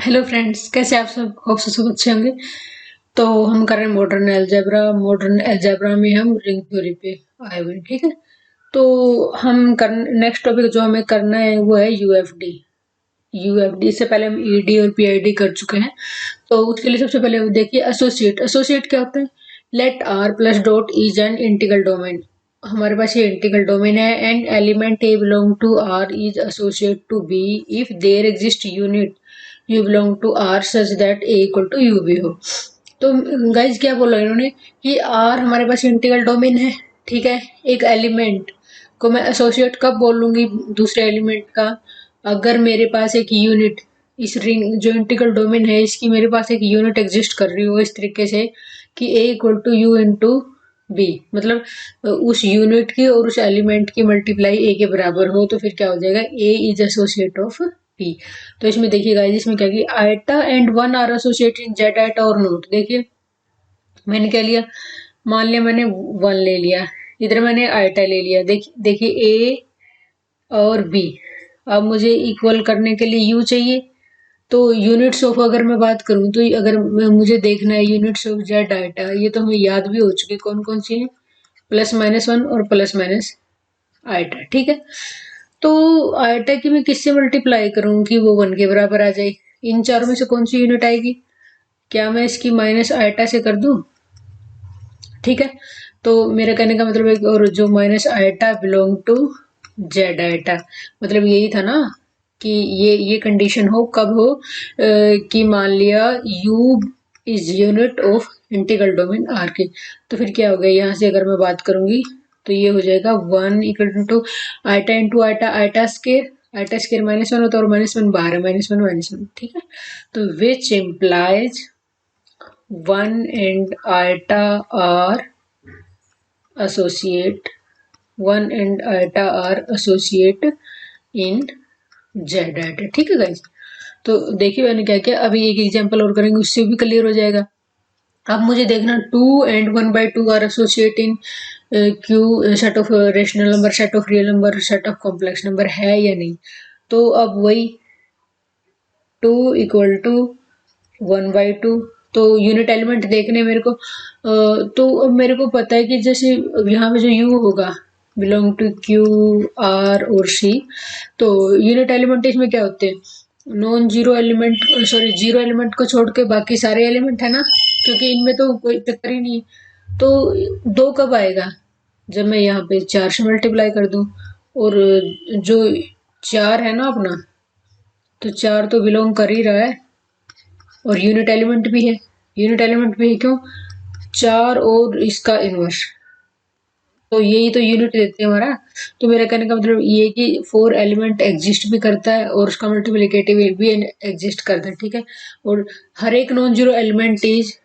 Hello friends, कैसे आप सब? होप सब अच्छे होंगे। तो हम कर रहे हैं मॉडर्न अलजेब्रा में हम रिंग थ्योरी पे आए हुए हैं, ठीक है। तो हम कर नेक्स्ट टॉपिक जो हमें करना है वो है यूएफडी। यूएफडी से पहले हम ईडी और पीआईडी कर चुके हैं। तो उसके लिए सबसे पहले देखिए एसोसिएट क्या होता है। Let R plus dot is an integral domain. हमारे पास ये इंटीग्रल डोमेन है and element A belong to R is associate to B if there exist unit U belong to R such that A equal to U भी हो। तो guys क्या बोला इन्होंने कि आर हमारे पास इंटीग्रल डोमेन है, ठीक है। एक एलिमेंट को मैं एसोसिएट कब बोलूंगी दूसरे एलिमेंट का, अगर मेरे पास एक यूनिट, इस रिंग जो इंटीग्रल डोमेन है इसकी मेरे पास एक यूनिट एग्जिस्ट कर रही हो इस तरीके से कि ए equal to u into b, मतलब उस यूनिट की और उस एलिमेंट की मल्टीप्लाई ए के बराबर हो, तो फिर क्या हो जाएगा, A is associate of P. तो इसमें देखिए गाइस, इसमें क्या कि iota and one are associated in Z iota और नोट। देखिए मैंने क्या लिया, मान लिया मैंने वन ले लिया, इधर मैंने आयटा ले लिया। देखिए ए और बी, अब मुझे इक्वल करने के लिए यू चाहिए। तो यूनिट्स ऑफ अगर मैं बात करूं तो अगर मुझे देखना है यूनिट्स ऑफ जेड आयटा, ये तो हमें याद भी हो चुकी कौन कौन सी है, प्लस माइनस वन और प्लस माइनस आयटा, ठीक है। तो आयटा की मैं किससे मल्टीप्लाई करूं कि वो वन के बराबर आ जाए? इन चारों में से कौन सी यूनिट आएगी? क्या मैं इसकी माइनस आयटा से कर दूं? ठीक है। तो मेरा कहने का मतलब है और जो minus iota belong to Z iota, मतलब यही था ना कि ये कंडीशन हो कब हो, कि मान लिया u is unit of integral domain are के। तो फिर क्या हो गया, यहाँ से अगर मैं बात करूंगी तो ये हो जाएगा one equal to iota into iota, iota square minus one होता है और माइनस वन बाहर है, माइनस वन, ठीक है। तो which implies one and iota are associate one and iota are associate in Z iota, ठीक है गाइज। तो देखिए मैंने क्या किया, अभी एक एग्जांपल और करेंगे उससे भी क्लियर हो जाएगा। अब मुझे देखना two and one by two are associate in Q, set of rational number, set of real number, set of complex number है या नहीं। तो अब वही two equal to one by two, तो यूनिट एलिमेंट देखने मेरे को, तो अब मेरे को पता है कि जैसे यहाँ पे जो यू होगा बिलोंग टू क्यू आर और सी, तो यूनिट एलिमेंट इसमें क्या होते हैं, non zero element, sorry zero element को छोड़ के बाकी सारे एलिमेंट है ना, क्योंकि इनमें तो कोई चक्कर ही नहीं। तो दो कब आएगा, जब मैं यहाँ पे चार से मल्टीप्लाई कर दूं, और जो चार है ना अपना, तो चार तो बिलोंग कर ही रहा है और यूनिट एलिमेंट भी है, क्यों, चार और इसका इनवर्स, तो यही तो यूनिट देते हैं हमारा। तो मेरा कहने का मतलब ये कि फोर एलिमेंट एग्जिस्ट भी करता है और उसका मल्टीप्लिकेटिव भी एग्जिस्ट करता है, ठीक है। और हर एक नॉन जीरो एलिमेंट इज,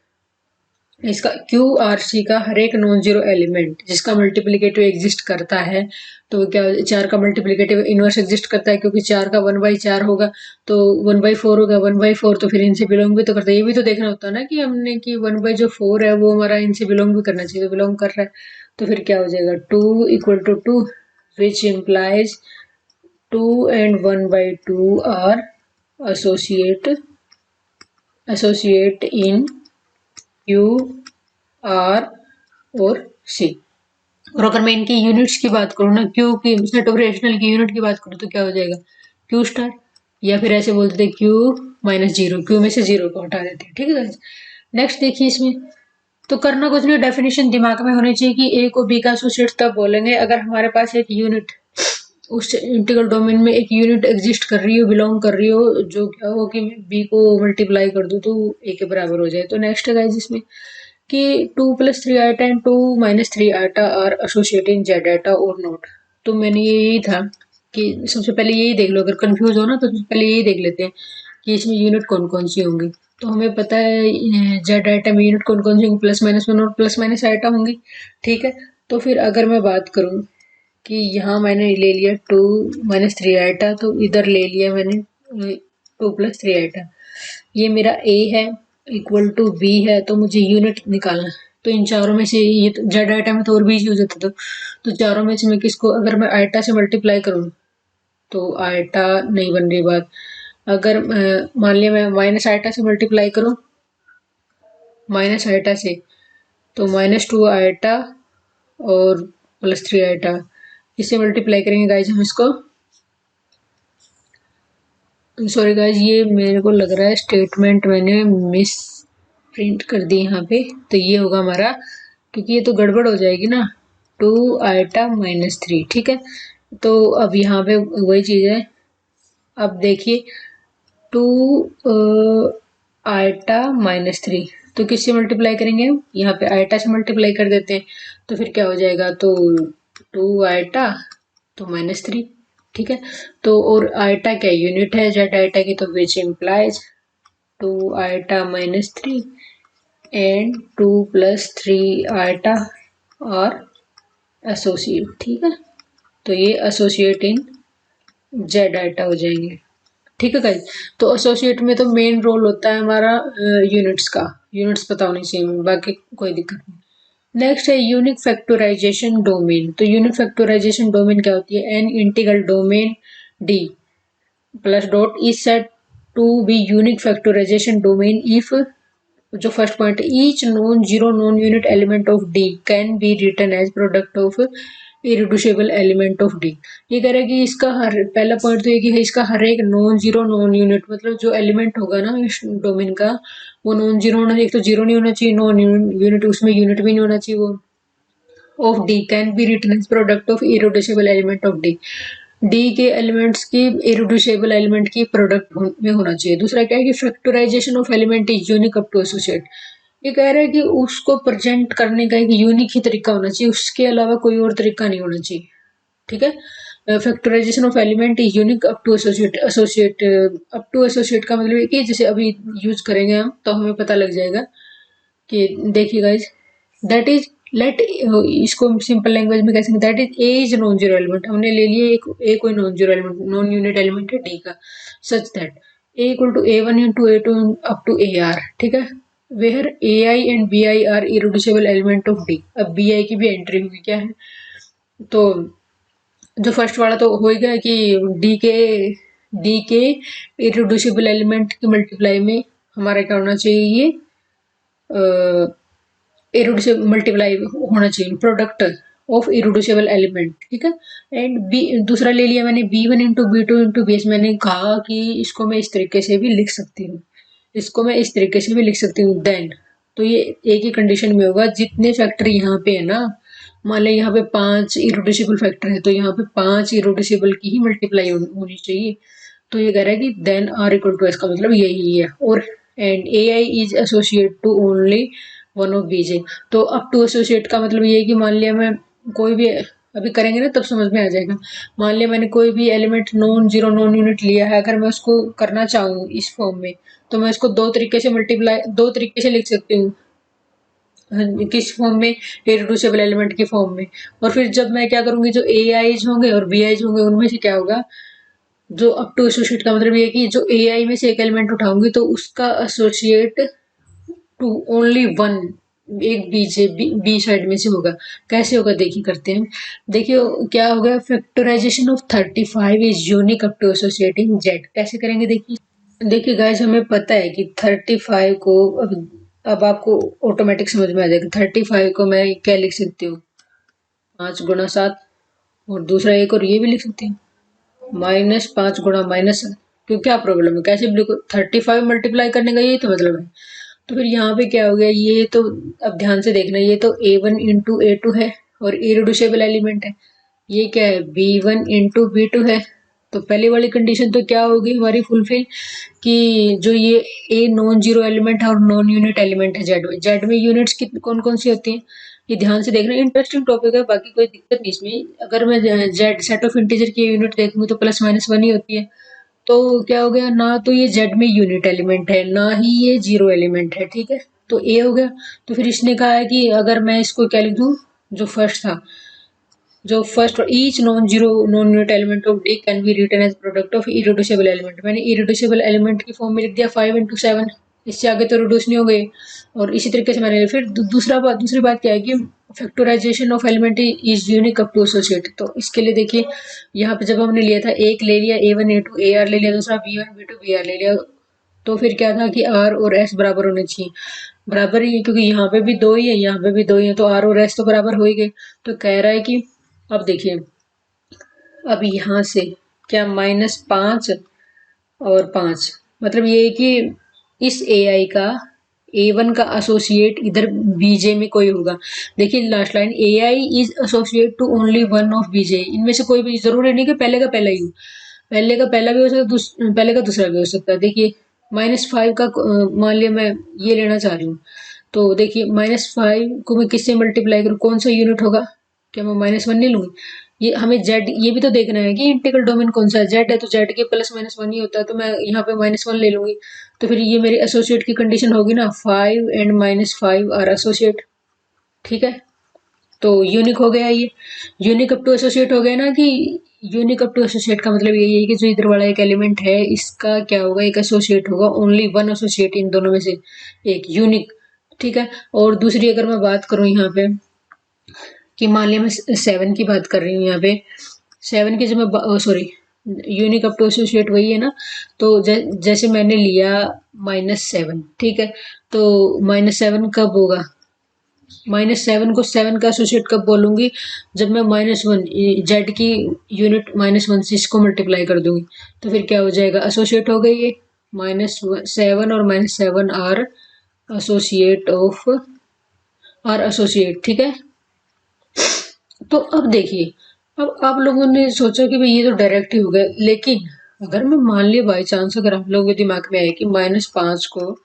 इसका क्यू आर सी का हर एक नॉन जीरो एलिमेंट जिसका मल्टीप्लिकेटिव एग्जिस्ट करता है, तो क्या चार का मल्टीप्लिकेटिव इनवर्स एग्जिस्ट करता है, क्योंकि चार का वन बाई चार होगा तो वन बाई फोर होगा, वन बाई फोर तो फिर इनसे बिलोंग भी तो करता है। ये भी तो देखना होता है ना कि हमने कि वन बाई जो फोर है वो हमारा इनसे बिलोंग भी करना चाहिए, तो बिलोंग कर रहा है। तो फिर क्या हो जाएगा, two equal to two, which implies two and one by two are associate in Q R और सी। और अगर मैं इनकी यूनिट्स की बात करूँ ना, क्यू की सेट ऑफ रेशनल की यूनिट की बात करूँ तो क्या हो जाएगा, क्यू स्टार, या फिर ऐसे बोलते थे क्यू माइनस जीरो, क्यू में से जीरो को हटा देते हैं, ठीक है। नेक्स्ट देखिए इसमें, तो करना कुछ नहीं, डेफिनेशन दिमाग में होनी चाहिए कि ए को बी का एसोसिएट तब बोलेंगे अगर हमारे पास एक यूनिट, उस इंटीग्रल डोमेन में एक यूनिट एग्जिस्ट कर रही हो, बिलोंग कर रही हो, जो क्या हो कि बी को मल्टीप्लाई कर दूं तो ए के बराबर हो जाए। तो नेक्स्ट है गाइस इसमें कि two plus three iota and two minus three iota are associated in Z iota और नॉट। तो मैंने यही था कि सबसे पहले यही देख लो, अगर कंफ्यूज हो ना तो सबसे पहले यही देख लेते हैं कि इसमें यूनिट कौन कौन सी होंगी। तो हमें पता है जेड आइटा में यूनिट कौन कौन सी होंगी, प्लस माइनस वन और प्लस माइनस आइटा होंगी, ठीक है। तो फिर अगर मैं बात करूं कि यहाँ मैंने ले लिया टू माइनस थ्री आइटा, तो इधर ले लिया मैंने टू प्लस थ्री आइटा, ये मेरा ए है इक्वल टू बी है, तो मुझे यूनिट निकालना। तो इन चारों में से ये तो जेड आइटा में तो और भी यूज होता था, तो चारों में से मैं किसको, अगर मैं आइटा से मल्टीप्लाई करूँ तो आइटा नहीं बन रही बात, अगर मान लिया मैं माइनस आइटा से मल्टीप्लाई करूं, माइनस आइटा से, तो -2 आइटा और +3 आइटा, इससे मल्टीप्लाई करेंगे गाइज हम इसको। सॉरी गाइज, ये मेरे को लग रहा है स्टेटमेंट मैंने मिस प्रिंट कर दी यहाँ पे, तो ये होगा हमारा, क्योंकि ये तो गड़बड़ हो जाएगी ना, 2 आइटा -3, ठीक है। तो अब यहाँ पे वही चीज़ है, अब देखिए 2 आइटा -3, तो किससे मल्टीप्लाई करेंगे हम, यहाँ पे आइटा से मल्टीप्लाई कर देते हैं, तो फिर क्या हो जाएगा, तो 2 आइटा तो -3, ठीक है। तो और आइटा क्या यूनिट है जेड आइटा की, तो which implies 2 iota -3 and 2 + 3 iota और एसोसिएट, ठीक है। तो ये एसोसिएट इन जेड आइटा हो जाएंगे, ठीक है गाइस। तो एसोसिएट में तो मेन रोल होता है हमारा यूनिट्स का, यूनिट्स पता होनी चाहिए, बाकी कोई दिक्कत नहीं। नेक्स्ट है यूनिक फैक्टराइजेशन डोमेन। तो यूनिक फैक्टराइजेशन डोमेन क्या होती है, an integral domain D plus dot is set to be unique factorization domain if, जो first point, each non zero non unit element of D can be written as product of irreducible element of D. ये कह रहा है कि इसका हर, पहला point तो ये कि इसका हर एक नॉन जीरो नॉन यूनिट, मतलब जो एलिमेंट होगा ना इस डोमेन का, वो नॉन जीरो होना चाहिए, एक तो जीरो नहीं होना चाहिए, नॉन यूनिट, उसमें यूनिट भी नहीं होना चाहिए, वो of D can be written as product of irreducible element of D, D के एलिमेंट्स की इरिड्यूसिबल एलिमेंट की प्रोडक्ट में होना चाहिए। दूसरा क्या है कि factorization of element is unique up to associate. ये कह रहा है कि उसको प्रेजेंट करने का एक यूनिक ही तरीका होना चाहिए, उसके अलावा कोई और तरीका नहीं होना चाहिए, ठीक है। Factorization of element is unique up to associate. Associate, up to associate का मतलब है कि जैसे अभी यूज करेंगे हम तो हमें पता लग जाएगा कि, देखिए गाइज, दैट इज लेट, इसको सिंपल लैंग्वेज में कैसे, that is A is non zero element, हमने ले लिया एक ए कोई non zero element, non unit element है डी का, such that A equal to A1 into A2 up to A R, ठीक है, where A I and B I are irreducible element of D. अब B I की भी entry होगी क्या है, तो जो फर्स्ट वाला तो हो ही गया कि डी के इरिड्यूसिबल एलिमेंट की मल्टीप्लाई में हमारा क्या होना चाहिए, ये इरिड्यूसिबल मल्टीप्लाई होना चाहिए, प्रोडक्ट ऑफ इरिड्यूसिबल एलिमेंट, ठीक है। एंड बी, दूसरा ले लिया मैंने B1 into B2 into base, मैंने कहा कि इसको मैं इस तरीके से भी लिख सकती हूँ, इसको मैं इस तरीके से भी लिख सकती हूँ, देन तो ये एक ही कंडीशन में होगा, जितने फैक्टर यहाँ पे है ना, मान लें यहाँ पे 5 इरिड्यूसिबल फैक्टर है, तो यहाँ पे 5 इरिड्यूसिबल की ही मल्टीप्लाई होनी चाहिए। तो ये कह रहा है कि then R equal to S का मतलब यही है, और and a I is associate to only one of BJ. तो अप टू एसोसिएट का मतलब ये है कि मान लिया मैं कोई भी, अभी करेंगे ना तब समझ में आ जाएगा, मान लिया मैंने कोई भी element non zero non unit लिया है, अगर मैं उसको करना चाहूँ इस फॉर्म में, तो मैं इसको दो तरीके से मल्टीप्लाई, दो तरीके से लिख सकती हूँ, किस फॉर्म में, इरिड्यूसिबल एलिमेंट की फॉर्म में। और फिर जब मैं क्या करूंगी, जो ए आईज होंगे और बी आईज होंगे, उनमें से क्या होगा, जो अप टू एसोसिएट का मतलब ये है कि जो ए आई में से एक एलिमेंट उठाऊंगी तो उसका एसोसिएट टू ओनली वन, एक बी साइड में से होगा। कैसे होगा देखिए, करते हैं, देखिए क्या होगा, factorization of 35 is unique up to associating Z, कैसे करेंगे देखिए। देखिए गाइस, हमें पता है कि 35 को, अब आपको ऑटोमेटिक समझ में आ जाएगा, 35 को मैं क्या लिख सकती हूँ, 5 गुणा 7, और दूसरा एक और ये भी लिख सकती हूँ, -5 गुणा -7, क्यों क्या प्रॉब्लम है, कैसे भी लिखो, 35 मल्टीप्लाई करने का यही तो मतलब है। तो फिर यहाँ पे क्या हो गया, ये तो अब ध्यान से देखना, ये तो A1 इंटू A2 है और इरिड्यूसिबल एलिमेंट है, ये क्या है, B1 इंटू B2 है। तो पहली वाली कंडीशन तो क्या होगी हमारी फुलफिल, कि जो ये ए नॉन जीरो एलिमेंट है और नॉन यूनिट एलिमेंट है जेड में, जेड में यूनिट्स कितनी कौन कौन सी होती हैं, ये ध्यान से देखना, इंटरेस्टिंग टॉपिक है, बाकी कोई दिक्कत नहीं इसमें। अगर मैं जेड सेट ऑफ इंटीजर की यूनिट देखूंगी तो +-1 ही होती है, तो क्या हो गया, ना तो ये जेड में यूनिट एलिमेंट है, ना ही ये जीरो एलिमेंट है, ठीक है, तो ए हो गया। तो फिर इसने कहा है कि अगर मैं इसको क्या लिख दूं, जो फर्स्ट था, जो first, each non zero non unit element of D can be written as product of irreducible element, मैंने इरिड्यूसिबल एलिमेंट की फॉर्म में लिख दिया 5 इंटू 7, इससे आगे तो रिड्यूस नहीं हो गए। और इसी तरीके से मैंने फिर दूसरी बात क्या है कि factorization of element is unique up to associate. तो इसके लिए देखिए यहाँ पे जब हमने लिया था एक ले लिया A1 A2 AR ले लिया, दूसरा B1 B2 BR ले लिया, तो फिर क्या था कि R और S बराबर होने चाहिए। बराबर ही है क्योंकि यहाँ पे भी दो ही है, यहाँ पे भी दो ही है, तो R और S तो बराबर हो ही गए। तो कह रहा है कि अब देखिए अब यहाँ से क्या -5 और 5 मतलब ये है कि इस AI का A1 का एसोसिएट इधर BJ में कोई होगा। देखिए last line AI is associate to only one of BJ। इनमें से कोई भी जरूरी नहीं कि पहले का पहला ही हो, पहले का पहला भी हो सकता है, पहले का दूसरा भी हो सकता है। देखिए -5 का मान लिया मैं ये लेना चाह रही हूँ, तो देखिए -5 को मैं किससे मल्टीप्लाई करूँ, कौन सा यूनिट होगा, क्या मैं -1 ले लूंगी। ये हमें जेड ये भी तो देखना है कि इंटीग्रल डोमेन कौन सा है, जेड है तो जेड के +-1 ही होता है, तो मैं यहाँ पे -1 ले लूंगी। तो फिर ये मेरी एसोसिएट की कंडीशन होगी ना, 5 एंड -5 आर एसोसिएट। ठीक है, तो यूनिक हो गया ये, यूनिक अप टू एसोसिएट हो गया ना कि यूनिक अप टू एसोसिएट का मतलब यही है कि जो इधर वाला एक एलिमेंट है इसका क्या होगा, एक एसोसिएट होगा, ओनली वन एसोसिएट इन दोनों में से एक यूनिक। ठीक है, और दूसरी अगर मैं बात करूं यहाँ पे कि मान लिया मैं 7 की बात कर रही हूँ यहाँ पे, 7 की जब मैं sorry unique up to associate वही है ना, तो जैसे मैंने लिया -7, ठीक है, तो -7 कब होगा, -7 को 7 का एसोसिएट कब बोलूंगी, जब मैं -1 जेड की यूनिट -1 से इसको मल्टीप्लाई कर दूंगी, तो फिर क्या हो जाएगा, एसोसिएट हो गई ये -7 और -7 are associate of are associate. ठीक है, तो अब देखिए अब आप लोगों ने सोचा कि भाई ये तो डायरेक्ट ही हो गया, लेकिन अगर मैं मान लिया बाई चांस अगर आप लोगों के दिमाग में आए कि -5 को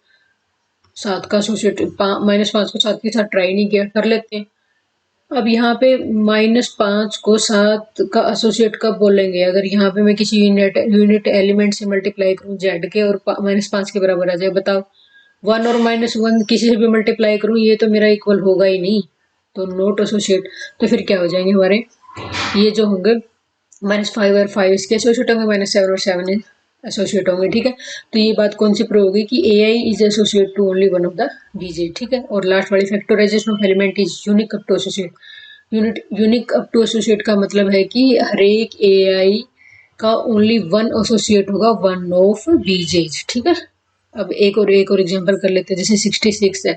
7 का एसोसिएट -5 को 7 के साथ ट्राई नहीं किया, कर लेते हैं। अब यहाँ पे -5 को 7 का एसोसिएट कब बोलेंगे, अगर यहाँ पे मैं किसी यूनिट एलिमेंट से मल्टीप्लाई करूँ जेड के और -5 के बराबर आ जाए, बताओ 1 और -1 किसी से भी मल्टीप्लाई करूँ ये तो मेरा इक्वल होगा ही नहीं, तो नॉट एसोसिएट। तो फिर क्या हो जाएंगे हमारे ये जो होंगे -5 और 5 इसके एसोसिएट होंगे, -7 और 7 एसोसिएट होंगे। ठीक है, तो ये बात कौन सी प्रूव होगी कि AI is associate to only one of the BJ। ठीक है, और लास्ट वाली factorization of element is unique up to associate. Unique up to associate का मतलब है कि हर एक AI का ओनली वन एसोसिएट होगा वन ऑफ BJ। ठीक है, अब एक और एग्जांपल कर लेते हैं, जैसे 66 है,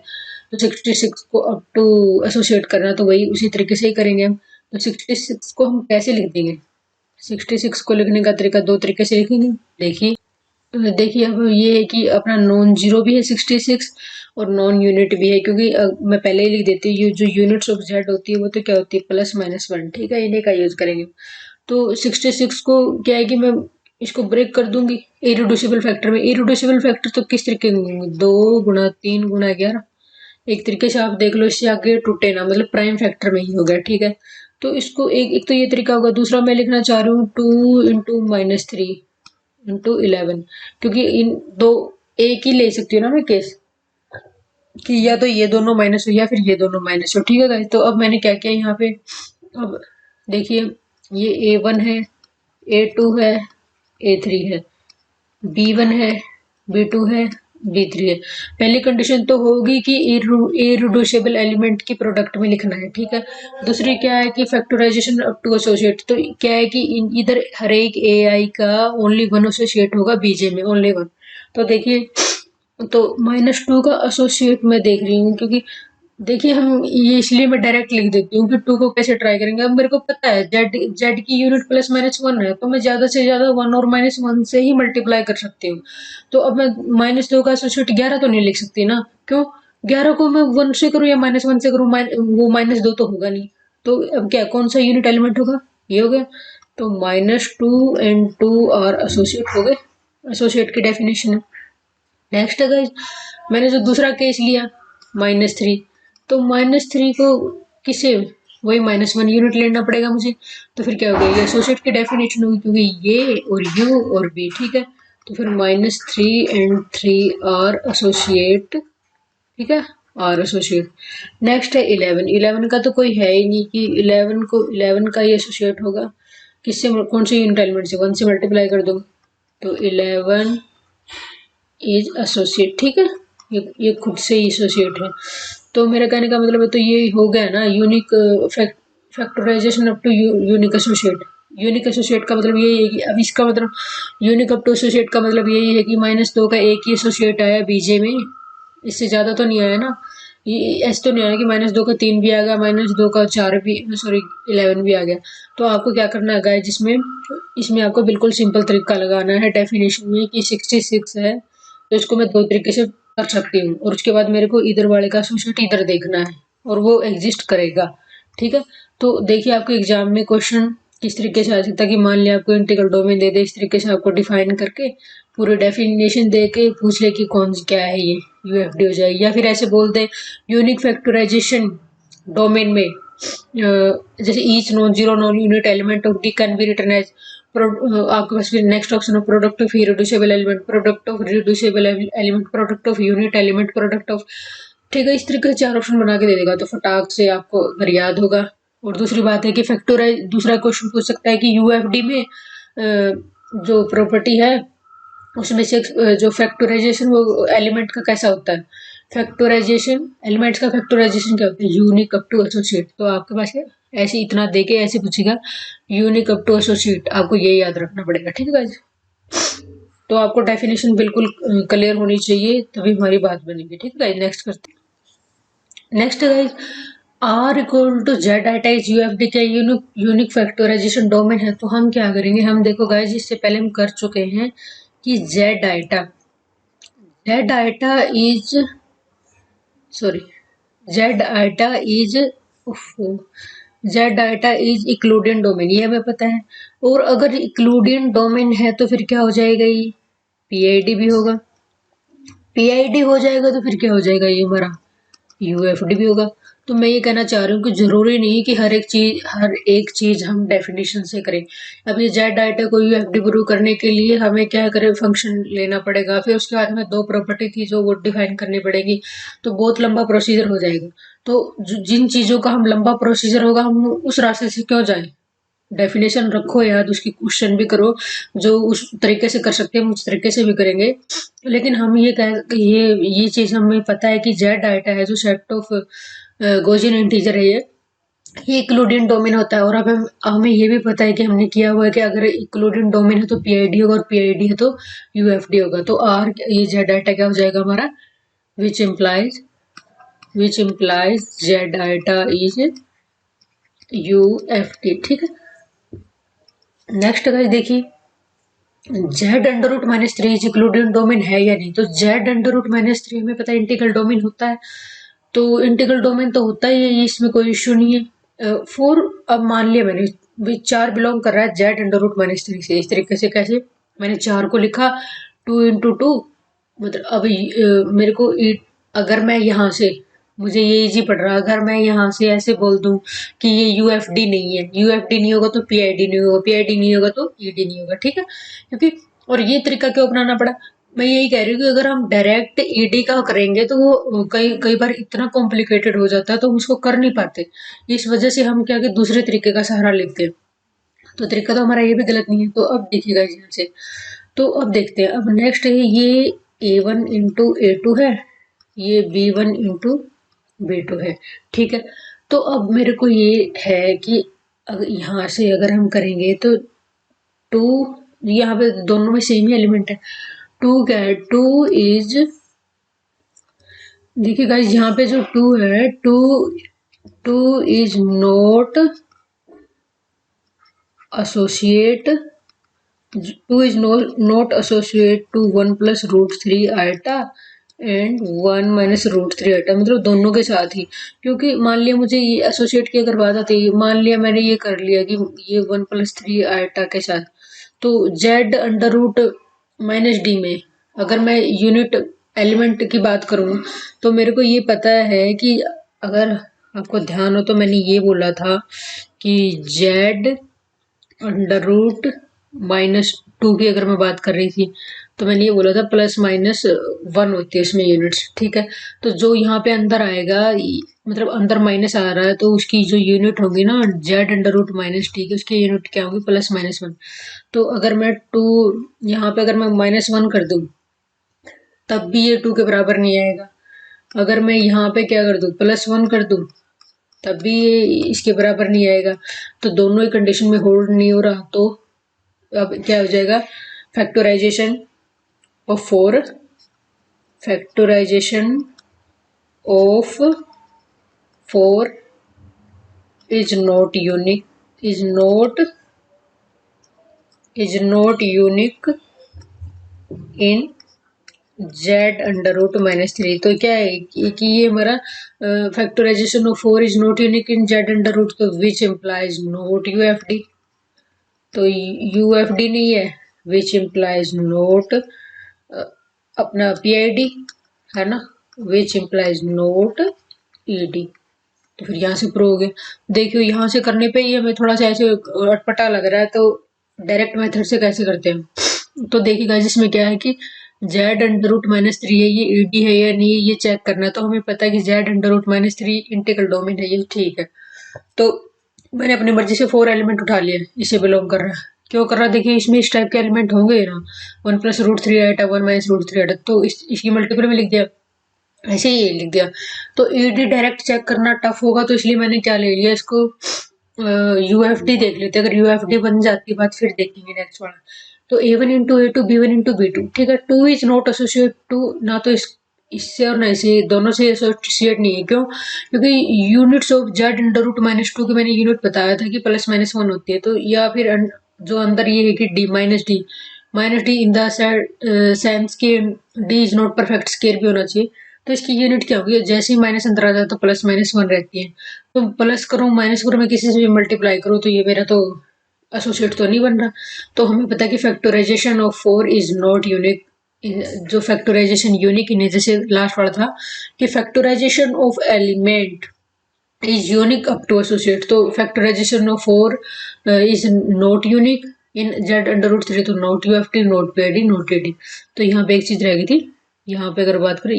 तो 66 को अप टू एसोसिएट करना तो वही उसी तरीके से ही करेंगे हम। तो 66 को हम कैसे लिख देंगे, 66 को लिखने का तरीका दो तरीके से लिखेंगे। देखिए देखिए अब ये है कि अपना नॉन जीरो भी है 66 और नॉन यूनिट भी है, क्योंकि मैं पहले ही लिख देती हूँ ये जो यूनिट्स ऑफ जेड होती है वो तो क्या होती है +-1। ठीक है, इन्हीं का यूज करेंगे। तो 66 को क्या है कि मैं इसको ब्रेक कर दूंगी इरिड्यूसिबल फैक्टर में। इरिड्यूसिबल फैक्टर तो किस तरीके के होंगे, 2 गुणा 3 गुणा 11, एक तरीके से आप देख लो, इससे आगे टूटे ना, मतलब प्राइम फैक्टर में ही हो गया। ठीक है, तो इसको एक तो ये तरीका होगा, दूसरा मैं लिखना चाह रही हूँ 2 इंटू -3 इंटू 11, क्योंकि इन दो एक ही ले सकती हूँ ना मैं केस, कि या तो ये दोनों माइनस हो या फिर ये दोनों माइनस हो। ठीक है गाइस, तो अब मैंने क्या किया यहाँ पे, अब देखिए ये A1 है, A2 है, A3 है, B1 है, B2 है, B3 है। पहली कंडीशन तो होगी कि इरिड्यूसिबल एलिमेंट की प्रोडक्ट में लिखना है। ठीक है, दूसरी क्या है कि फैक्टराइजेशन अप टू एसोसिएट, तो क्या है कि इधर हर एक AI का ओनली वन एसोसिएट होगा BJ में, ओनली वन। तो देखिए तो -2 का एसोसिएट मैं देख रही हूँ, क्योंकि देखिए हम ये इसलिए मैं डायरेक्ट लिख देती हूँ कि 2 को कैसे ट्राई करेंगे। अब मेरे को पता है जेड की यूनिट +-1 है, तो मैं ज्यादा से ज्यादा 1 और -1 से ही मल्टीप्लाई कर सकती हूँ। तो अब मैं -2 का एसोसिएट 11 तो नहीं लिख सकती ना, क्यों, 11 को मैं 1 से करूँ या -1 से करूँ, वो -2 तो होगा नहीं। तो अब क्या कौन सा यूनिट एलिमेंट होगा, ये हो गया। तो -2 एंड 2 आर एसोसिएट हो गए, एसोसिएट की डेफिनेशन है। नेक्स्ट है गाइस, मैंने जो दूसरा केस लिया -3, तो -3 को किसे, वही -1 यूनिट लेना पड़ेगा मुझे। तो फिर क्या हो गया, ये एसोसिएट की डेफिनेशन होगी, क्योंकि ये और यू और बी। ठीक है, तो फिर -3 एंड 3 आर एसोसिएट। ठीक है, आर एसोसिएट। नेक्स्ट है 11, 11 का तो कोई है ही नहीं कि 11 का ये एसोसिएट होगा किससे, कौन से यूनिट एलिमेंट से, 1 से मल्टीप्लाई कर दो, तो 11 इज एसोसिएट। ठीक है, ये खुद से ही एसोसिएट है। तो मेरा कहने का मतलब है, तो ये हो गया ना unique factorization up to unique associate. Unique associate का मतलब यही है कि अब इसका मतलब यूनिक अप टू एसोसिएट का मतलब यही है कि -2 का एक ही एसोसिएट आया बीजे में, इससे ज्यादा तो नहीं आया ना। ये ऐसे तो नहीं आया कि -2 का 3 भी आ गया, -2 का 4 भी, सॉरी 11 भी आ गया। तो आपको क्या करना है गाइस, जिसमें इसमें आपको बिल्कुल सिंपल तरीका लगाना है डेफिनेशन में कि 66 है, तो इसको मैं दो तरीके से कर सकती हूँ, और उसके बाद मेरे को इधर वाले का एसोसिएट इधर देखना है और वो एग्जिस्ट करेगा। ठीक है, तो देखिए आपको एग्जाम में क्वेश्चन किस तरीके से आ सकता है कि मान लिया आपको इंटीग्रल डोमेन दे दे, इस तरीके से आपको डिफाइन करके पूरे डेफिनेशन दे के पूछ ले कि कौन क्या है ये, यूएफडी हो जाएगी। या फिर ऐसे बोल दे यूनिक फैक्टराइजेशन डोमेन में जैसे each non zero non unit element of D can be written as, आपके पास फिर next option of product of irreducible element, product of reducible element, product of unit element, product of, ठीक है, इस तरीके से 4 ऑप्शन बना के दे देगा तो फटाक से आपको अगर याद होगा। और दूसरी बात है कि फैक्टराइज, दूसरा क्वेश्चन पूछ सकता है कि यूएफडी में जो प्रॉपर्टी है उसमें से जो फैक्टराइजेशन वो एलिमेंट का कैसा होता है, फैक्टराइजेशन एलिमेंट्स का फैक्टराइजेशन क्या होता है, यूनिक अप टू एसोसिएट। तो आपके पास है ऐसे इतना देके ऐसे पूछेगा यूनिक अप टू एसोसिएट, आपको ये याद रखना पड़ेगा। ठीक है गाइस, तो आपको डेफिनेशन बिल्कुल क्लियर होनी चाहिए तभी हमारी बात बनेगी। ठीक है गाइस, नेक्स्ट करते हैं। Next guys, R equal to Z data is UFD का यूनिक फैक्टराइजेशन डोमेन है। तो हम क्या करेंगे, हम देखो गाइस इससे पहले हम कर चुके हैं कि Z iota is, sorry, Z iota is, Z iota is Euclidean domain, ये हमें पता है। और अगर इक्लूडियन डोमेन है तो फिर क्या हो जाएगा, ये पीआईडी भी होगा। पीआईडी हो जाएगा तो फिर क्या हो जाएगा, ये हमारा यूएफडी भी होगा। तो मैं ये कहना चाह रही हूँ कि जरूरी नहीं कि हर एक चीज हम डेफिनेशन से करें। अब ये जेड डाटा को यूएफडी प्रूव करने के लिए हमें क्या करें, फंक्शन लेना पड़ेगा, फिर उसके बाद हमें 2 प्रॉपर्टी थी जो वो डिफाइन करनी पड़ेगी, तो बहुत लंबा प्रोसीजर हो जाएगा। तो जिन चीजों का हम लंबा प्रोसीजर होगा हम उस रास्ते से क्यों जाए, डेफिनेशन रखो याद, उसकी क्वेश्चन भी करो, जो उस तरीके से कर सकते हैं हम उस तरीके से भी करेंगे। लेकिन हम ये कह ये चीज हमें पता है कि जेड डाटा है जो सेट ऑफ गॉसियन इंटीजर है, ये इक्लूडियन डोमेन होता है। और अब हमें ये भी पता है कि हमने किया हुआ है कि अगर इक्लूडियन डोमेन है तो पीआईडी होगा, और पीआईडी है तो यूएफडी होगा। तो आर, ये जेड डाटा क्या हो जाएगा हमारा, which implies Z data is UFD. ठीक है, नेक्स्ट गाइस देखिए, Z under root -3 is Euclidean domain है या नहीं। तो जेड अंडर रूट -3 हमें पता है इंटीग्रल डोमेन होता है, तो इंटीग्रल डोमेन तो होता ही है, इसमें कोई इश्यू नहीं है। फोर, अब मान लिया मैंने 4 बिलोंग कर रहा है जेड अंडर रूट -3 से, इस तरीके से कैसे, मैंने 4 को लिखा 2 इंटू 2, मतलब अब मेरे को अगर मैं यहाँ से, मुझे ये इजी पड़ रहा है, अगर मैं यहाँ से ऐसे बोल दूं कि ये यूएफडी नहीं है, यूएफडी नहीं होगा तो पीआईडी नहीं होगा, पीआईडी नहीं होगा तो ईडी नहीं होगा। ठीक है, क्योंकि, और ये तरीका क्यों अपनाना पड़ा, मैं यही कह रही हूँ कि अगर हम डायरेक्ट ईडी का करेंगे तो वो कई कई बार इतना कॉम्प्लिकेटेड हो जाता है तो हम उसको कर नहीं पाते। इस वजह से हम क्या कि दूसरे तरीके का सहारा लेते हैं, तो तरीका तो हमारा ये भी गलत नहीं है। तो अब देखिएगा यहाँ से, तो अब देखते हैं, अब नेक्स्ट है ये A1 इंटू A2 है, ये B1 इंटू B2 है। ठीक है, तो अब मेरे को ये है कि अगर यहाँ से अगर हम करेंगे तो 2, यहाँ पे दोनों में सेम ही एलिमेंट है, 2 क्या है, 2 इज, देखिए गाइस यहाँ पे जो 2 है, 2 is not associate, 2 is not associate to 1 plus root 3 iota and 1 minus root 3 iota, मतलब दोनों के साथ ही। क्योंकि मान लिया मुझे ये एसोसिएट की अगर बात आती है, मान लिया मैंने ये कर लिया कि ये 1 प्लस 3 आइटा के साथ, तो जेड अंडर रूट -d में अगर मैं यूनिट एलिमेंट की बात करूँ तो मेरे को ये पता है कि, अगर आपको ध्यान हो तो मैंने ये बोला था कि जेड अंडर रूट -2 की अगर मैं बात कर रही थी तो मैंने ये बोला था +-1 होती है इसमें यूनिट्स। ठीक है, तो जो यहाँ पे अंदर आएगा, मतलब अंदर माइनस आ रहा है तो उसकी जो यूनिट होगी ना जेड अंडर रूट -t की, उसकी यूनिट क्या होगी, +-1। तो अगर मैं 2 यहाँ पे अगर मैं -1 कर दूँ तब भी ये 2 के बराबर नहीं आएगा। अगर मैं यहाँ पे क्या कर दूँ, +1 कर दूँ, तब भी ये इसके बराबर नहीं आएगा। तो दोनों ही कंडीशन में होल्ड नहीं हो रहा। तो अब क्या हो जाएगा, factorization of 4, factorization of 4 is not unique, is not unique in z√-3। तो क्या है कि ये हमारा factorization of 4 is not unique in z√, तो विच इम्प्लाइज नॉट यूएफडी। तो यूएफडी नहीं है, विच इम्प्लाइज नॉट अपना पीआईडी है ना, विच इम्प्लाइज नॉट ईडी। तो फिर यहाँ से प्रूव हो गया। देखियो यहाँ से करने पे ही हमें थोड़ा सा ऐसे अटपटा लग रहा है, तो डायरेक्ट मेथड से कैसे करते हैं। तो देखिएगा जिसमें क्या है कि z√-3 है, ये ईडी है या नहीं ये चेक करना है। तो हमें पता है कि z√-3 इंटीग्रल डोमेन है, ये ठीक है। तो मैंने अपनी मर्जी से 4 एलिमेंट उठा लिए, इसे बिलोंग कर रहा है। क्यों कर रहा है, देखिए इसमें इस टाइप के एलिमेंट होंगे ना, 1 + √3 आएगा, 1 - √3 आएगा, तो इसकी मल्टीपल में लिख दिया, ऐसे ही लिख दिया। तो ईडी डायरेक्ट चेक करना टफ होगा, तो इसलिए मैंने क्या ले लिया, इसको यूएफडी देख लेते। अगर यूएफडी बन जाती बात फिर देखेंगे नेक्स्ट वाला। तो A1 × A2 B1 × B2, ठीक है। 2 इज नॉट एसोसिएट टू, ना तो इससे और ना इसे, दोनों से एसोसिएट नहीं है। क्यों, क्योंकि यूनिट्स ऑफ z√-2 के मैंने यूनिट बताया था कि +-1 होती है। तो या फिर जो अंदर ये है कि d इन द सेंस कि d is not perfect square भी होना चाहिए। तो इसकी यूनिट क्या होगी, जैसे ही माइनस अंदर आ जाए तो +-1 रहती है। तो प्लस करूँ माइनस करूँ, मैं किसी से भी मल्टीप्लाई करूँ, तो ये मेरा तो एसोसिएट तो नहीं बन रहा। तो हमें पता है कि factorization of 4 is not unique. जो फैक्टराइजेशन यूनिक इन, जैसे लास्ट वाला था कि factorization of element is unique up to associate. तो factorization of 4 is not unique in z√3, तो not UFD, not PID, not ED. तो यहाँ पे एक चीज रह गई थी, यहाँ पे अगर बात करें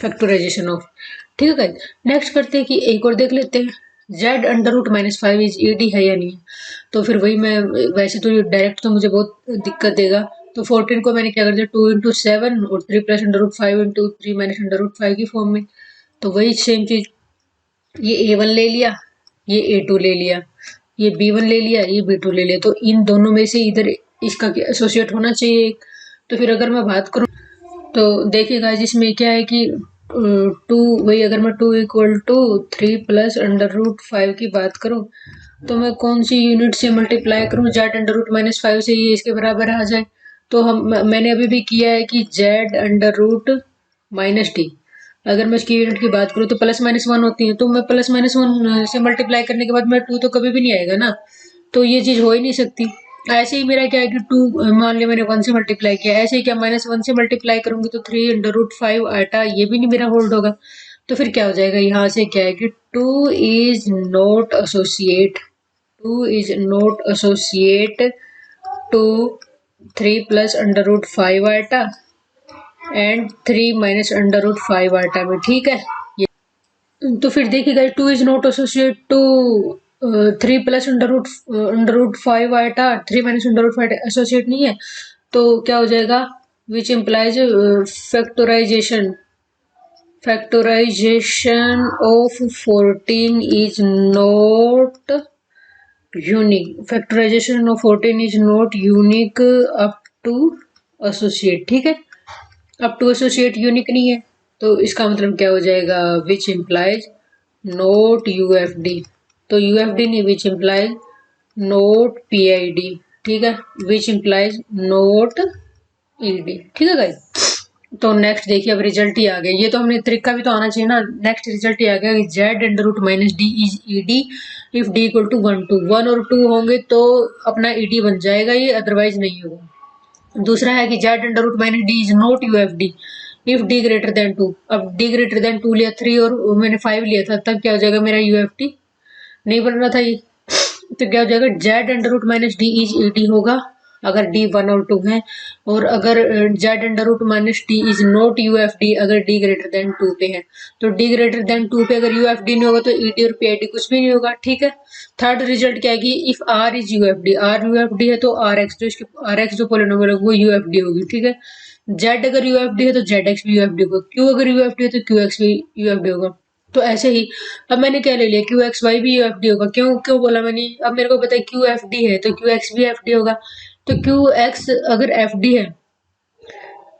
फैक्टराइजेशन ऑफ, ठीक है गाइस। नेक्स्ट करते हैं कि एक और देख लेते हैं, z√-5 इज ईडी है या नहीं। तो फिर वही मैं, वैसे तो डायरेक्ट तो मुझे बहुत दिक्कत देगा। तो 14 को मैंने क्या कर दिया, 2 × 7 और 3 + √5 × 3 - √5 की फॉर्म में। तो वही सेम चीज, ये A1 ले लिया, ये A2 ले लिया, ये B1 ले लिया, ये B2 ले लिया। तो इन दोनों में से इधर इसका एसोसिएट होना चाहिए। तो फिर अगर मैं बात करूँ तो देखिएगा जिसमें क्या है कि 2, वही अगर मैं 2 = 3 + √5 की बात करूं, तो मैं कौन सी यूनिट से मल्टीप्लाई करूं, z√-5 से ये इसके बराबर आ जाए। तो मैंने अभी भी किया है कि z√-d, अगर मैं इसकी यूनिट की बात करूं तो +-1 होती है। तो मैं +-1 से मल्टीप्लाई करने के बाद में 2 तो कभी भी नहीं आएगा ना, तो ये चीज हो ही नहीं सकती। ऐसे ही मेरा क्या है कि 2 मान लिया मैंने 1 से मल्टीप्लाई किया, ऐसे ही क्या -1 से मल्टीप्लाई करूंगी तो 3 × 5 आटा, ये भी नहीं मेरा होल्ड होगा। तो फिर क्या हो जाएगा, यहाँ से क्या है कि 2 is not associate, 2 is not associate to 3 + √5 आटा एंड 3 - √5 आटा में, ठीक है। तो फिर देखिएगा 2 इज नॉट एसोसिएट टू 3 + √5 आटा, 3 - √5 एसोसिएट नहीं है। तो क्या हो जाएगा, which implies factorization of 14 is not unique, factorization of 14 is not unique up to associate, ठीक है। अप टू एसोसिएट यूनिक नहीं है, तो इसका मतलब क्या हो जाएगा, विच इम्प्लाइज नोट यूएफडी। तो यूएफडी नहीं, विच इम्प्लाइज नोट पीआईडी, ठीक है, विच इम्प्लाइज नोट ईडी, ठीक है गाइस। तो नेक्स्ट देखिए, अब रिजल्ट ही आ गया। ये तो हमने तरीका भी तो आना चाहिए ना। नेक्स्ट रिजल्ट ही आ गया कि z√-d is ED if d = 1 to 1 और 2 होंगे तो अपना ईडी बन जाएगा ये, अदरवाइज नहीं होगा। दूसरा है कि z√-d is not UFD if d > 2। अब d > 2 लिया, 3 और मैंने 5 लिया था, तब क्या हो जाएगा, मेरा यूएफडी नहीं बन रहा था ये। तो क्या हो जाएगा, z√-d इज ईडी होगा अगर d 1 और 2 है, और अगर z√-d इज नॉट यूएफडी अगर d > 2 पे है। तो d > 2 पे अगर यूएफडी नहीं होगा तो ईडी और पीआईडी कुछ भी नहीं होगा, ठीक है। थर्ड रिजल्ट क्या है कि if r is UFD, r UFD है तो rx, जो इसके rx जो पॉलिनोमियल है वो यूएफडी होगी, ठीक है। जेड अगर यूएफडी है तो जेड एक्स भी यूएफडी होगा, क्यू अगर यूएफडी है तो क्यू एक्स भी यूएफडी होगा। तो ऐसे ही अब मैंने क्या ले लिया, क्यू एक्स वाई भी यूएफडी होगा। क्यों क्यों बोला मैंने, अब मेरे को पता है क्यू एफ डी है तो क्यू एक्स भी एफ डी होगा। तो क्यू एक्स अगर एफ डी है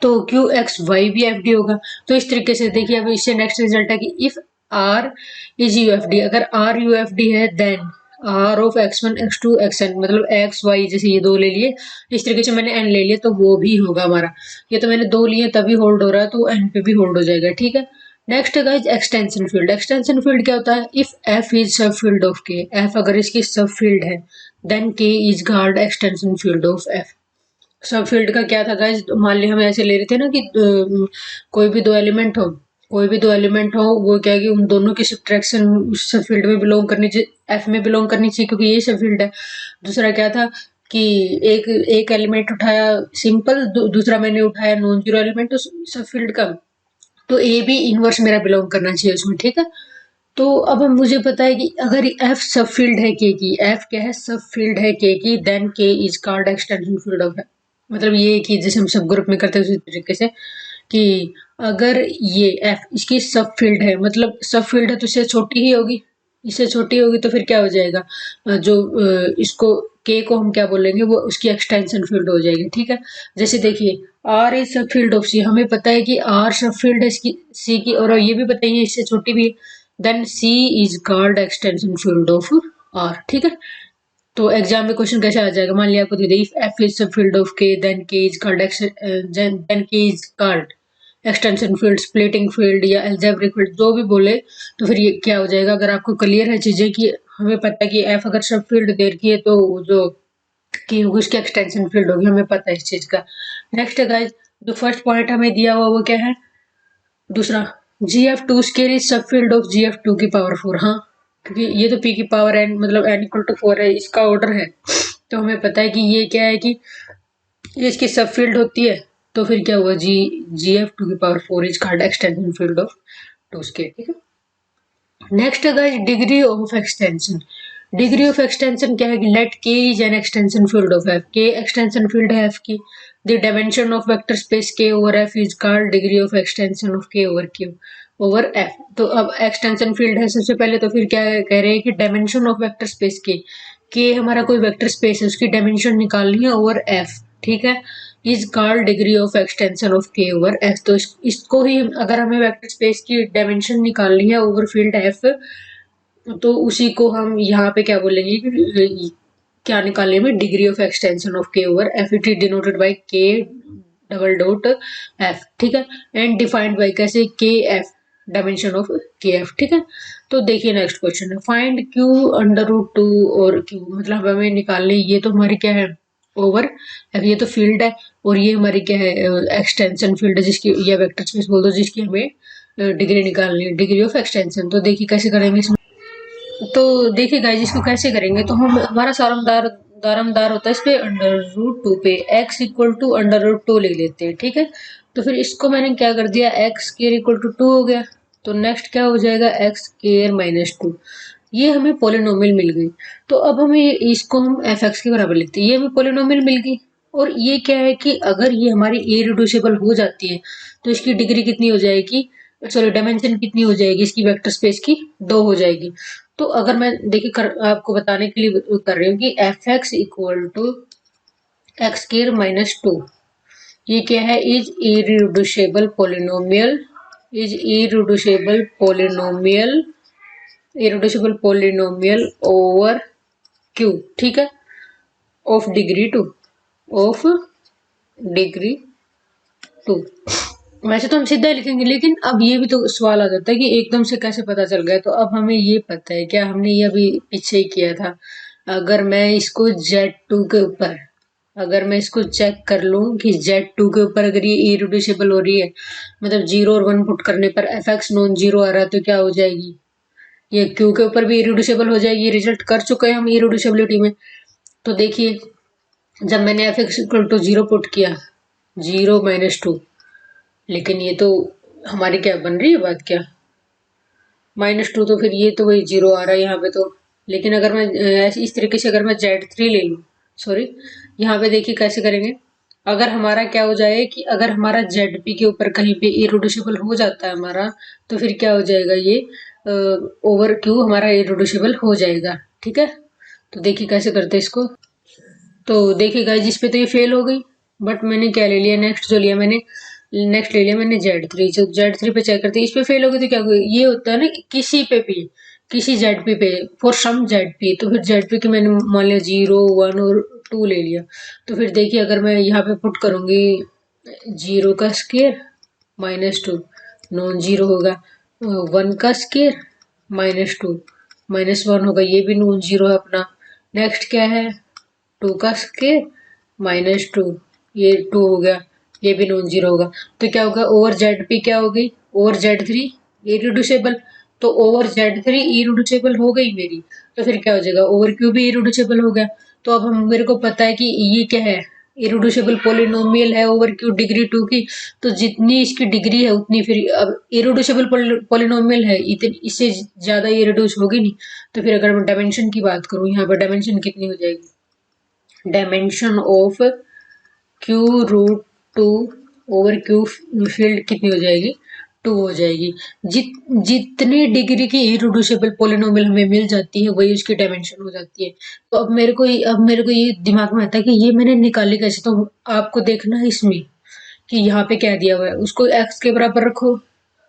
तो क्यू एक्स वाई भी एफ डी होगा। तो इस तरीके से देखिए अब इससे नेक्स्ट रिजल्ट है कि if R is U F D, अगर आर यू एफ डी है then R of X one X two X N, मतलब एक्स वाई जैसे ये दो ले लिए, इस तरीके से मैंने एन ले लिया तो वो भी होगा हमारा। ये तो मैंने दो लिए तभी होल्ड हो रहा है तो एन पे भी होल्ड हो जाएगा, ठीक है। नेक्स्ट है guys extension field. Extension field क्या होता है, इफ एफ इज सब फील्ड ऑफ के, एफ अगर इसकी सब फील्ड है then K is called extension field of F. सब फील्ड का क्या था गाइस, मान लिया हम ऐसे ले रहे थे ना कि कोई भी दो एलिमेंट हो, कोई भी दो एलिमेंट हो, वो क्या है कि उन दोनों की सब्ट्रैक्शन उस सब फील्ड में बिलोंग करनी चाहिए, एफ में बिलोंग करनी चाहिए क्योंकि ये सब फील्ड है। दूसरा क्या था कि एक एक एलिमेंट उठाया सिंपल, दूसरा मैंने उठाया नॉन जीरो एलिमेंट तो सब फील्ड का, तो ए भी इनवर्स मेरा बिलोंग करना चाहिए उसमें, ठीक है। तो अब हम मुझे पता है कि अगर एफ सब फील्ड है के की, एफ क्या है सब फील्ड है के की, then K is called extension field of F. मतलब ये कि जैसे हम सब ग्रुप में करते हैं उसी तरीके से कि अगर ये एफ इसकी सब फील्ड है, मतलब सब फील्ड है तो इससे छोटी ही होगी, इससे छोटी होगी तो फिर क्या हो जाएगा, जो इसको के को हम क्या बोलेंगे, वो उसकी एक्सटेंशन फील्ड हो जाएगी, ठीक है। जैसे देखिए आर इज सब फील्ड ऑफ सी, हमें पता है कि आर सब फील्ड है इसकी सी की, और ये भी पता है इससे छोटी भी है, then C is called extension field of R, ठीक है। तो एग्जाम में क्वेश्चन कैसे आ जाएगा, मान लिया आपको दे दे इफ एफ इज सब फील्ड ऑफ के then K is called then K is called extension field, splitting field या एल्जेब्रिक फील्ड, जो भी बोले तो फिर ये क्या हो जाएगा। अगर आपको क्लियर है चीजें कि हमें पता है कि एफ अगर सब फील्ड दे रखी है तो जो की होगी उसकी एक्सटेंशन फील्ड होगी, हमें पता है इस चीज का। नेक्स्ट है गाइस, जो फर्स्ट पॉइंट हमें दिया हुआ वो क्या है, दूसरा G F two square is सब field of G F two की पावर फोर। हाँ, क्योंकि ये तो पी की पावर एन मतलब एन इक्वल टू फोर है, इसका ऑर्डर है, तो हमें पता है कि ये क्या है कि ये इसकी सब फील्ड होती है, तो फिर क्या हुआ जी जी एफ टू की power four is called extension field of two square, ठीक है। नेक्स्ट है guys degree of extension. Degree of extension क्या है कि let K is an extension field of F, K extension field है F की, the dimension of vector space K over F is called degree of extension of K over Q over F. तो अब extension field है सबसे पहले, तो फिर क्या कह रहे हैं कि डायमेंशन ऑफ वेक्टर स्पेस के हमारा कोई वेक्टर स्पेस है उसकी डायमेंशन निकालनी है ओवर एफ, ठीक है, is called degree of extension of K over F. तो इसको ही अगर हमें वेक्टर स्पेस की डायमेंशन निकालनी है ओवर फील्ड एफ, तो उसी को हम यहाँ पे क्या बोलेंगे कि क्या निकालने में degree of extension of K over F, it is denoted by K double dot F, ठीक है, एंड डिफाइंड बाय कैसे K F dimension of K F, ठीक है। तो देखिए नेक्स्ट क्वेश्चन है find Q under root two और Q, मतलब हमें निकालने, ये तो हमारी क्या है ओवर एफ, ये तो फील्ड है, और ये हमारी क्या है एक्सटेंशन फील्ड है जिसकी या वेक्टर स्पेस बोल दो जिसकी हमें डिग्री निकालनी है, डिग्री ऑफ एक्सटेंशन। तो देखिए कैसे करेंगे इसमें, तो देखिए गाइस इसको कैसे करेंगे, तो हम हमारा सारमदार दारमदार होता है इस पे अंडर रूट टू पे x equal to under root two लिख लेते हैं, ठीक है। तो फिर इसको मैंने क्या कर दिया, X square equal to two हो गया, तो नेक्स्ट क्या हो जाएगा एक्स स्केयर माइनस टू, ये हमें पोलिनोमियल मिल गई। तो अब हमें इसको हम एफ एक्स के बराबर लिखते हैं, ये हमें पोलिनोमियल मिल गई। और ये क्या है कि अगर ये हमारी इरिड्यूसिबल हो जाती है तो इसकी डिग्री कितनी हो जाएगी, सॉरी डायमेंशन कितनी हो जाएगी इसकी वेक्टर स्पेस की, दो हो जाएगी। तो अगर मैं देखिए आपको बताने के लिए कर रही हूँ कि F X equal to X square minus two, ये क्या है, is irreducible polynomial, is irreducible polynomial, irreducible polynomial over Q, ठीक है, of degree two, of degree two. वैसे तो हम सीधा ही लिखेंगे, लेकिन अब ये भी तो सवाल आ जाता है कि एकदम से कैसे पता चल गया। तो अब हमें ये पता है, क्या हमने ये अभी पीछे ही किया था, अगर मैं इसको Z2 के ऊपर, अगर मैं इसको चेक कर लूं कि Z2 के ऊपर अगर ये इरिड्यूसिबल हो रही है, मतलब 0 और 1 पुट करने पर एफ एक्स नॉन जीरो आ रहा है, तो क्या हो जाएगी, ये Q के ऊपर भी इरिड्यूसिबल हो जाएगी। रिजल्ट कर चुके हैं हम इरिड्यूसिबिलिटी में। तो देखिए जब मैंने F X equal to 0 put किया, 0 माइनस टू, लेकिन ये तो हमारी क्या बन रही है बात, क्या माइनस टू, तो फिर ये तो वही जीरो आ रहा है यहाँ पे तो। लेकिन अगर मैं इस तरीके से अगर मैं Z3 ले लूँ, सॉरी यहाँ पे देखिए कैसे करेंगे, अगर हमारा क्या हो जाए कि अगर हमारा ZP के ऊपर कहीं पे इरिड्यूसिबल हो जाता है हमारा, तो फिर क्या हो जाएगा, ये ओवर Q हमारा इरिड्यूसिबल हो जाएगा। ठीक है, तो देखिए कैसे करते हैं इसको। तो देखिए गाइस, जिस पे तो ये फेल हो गई, बट मैंने क्या ले लिया, नेक्स्ट जो लिया मैंने, नेक्स्ट ले लिया मैंने Z3। जो Z3 पे चेक करते हैं, इस पे फेल हो गई तो क्या होगा, ये होता है ना कि किसी पे भी, किसी ZP पे, फॉर सम ZP, तो फिर ZP की मैंने मान लिया 0, 1 और 2 ले लिया। तो फिर देखिए अगर मैं यहाँ पे पुट करूंगी 0 का स्केयर -2, नॉन जीरो होगा, 1 का स्केयर -2, -1 होगा, ये भी नॉन जीरो है अपना। नेक्स्ट क्या है, 2 का स्केयर -2, ये 2 हो गया, ये भी नॉन जीरो होगा। तो क्या होगा, ओवर ZP क्या होगी, ओवर Z3 इरिड्यूसिबल। तो ओवर Z3 इरिड्यूसिबल हो गई मेरी, तो फिर क्या हो जाएगा, ओवर Q भी इरिड्यूसिबल हो गया। तो अब हम, मेरे को पता है कि ये क्या है, इरिड्यूसिबल पोलिनोमियल है ओवर Q डिग्री 2 की। तो जितनी इसकी डिग्री है उतनी, फिर अब इरिड्यूसिबल पोलिनोमियल है, इतनी इससे ज्यादा ये रिड्यूस होगी नहीं। तो फिर अगर मैं डायमेंशन की बात करूं, यहाँ पर डायमेंशन कितनी हो जाएगी, dimension of Q√2 over Q field कितनी हो जाएगी, 2 हो जाएगी। जितनी डिग्री की इरिड्यूसिबल पोलिनोमियल हमें मिल जाती है, वही उसकी डायमेंशन हो जाती है। तो अब मेरे को ये दिमाग में आता है कि ये मैंने निकाली कैसे। तो आपको देखना है इसमें कि यहाँ पे क्या दिया हुआ है, उसको x के बराबर रखो।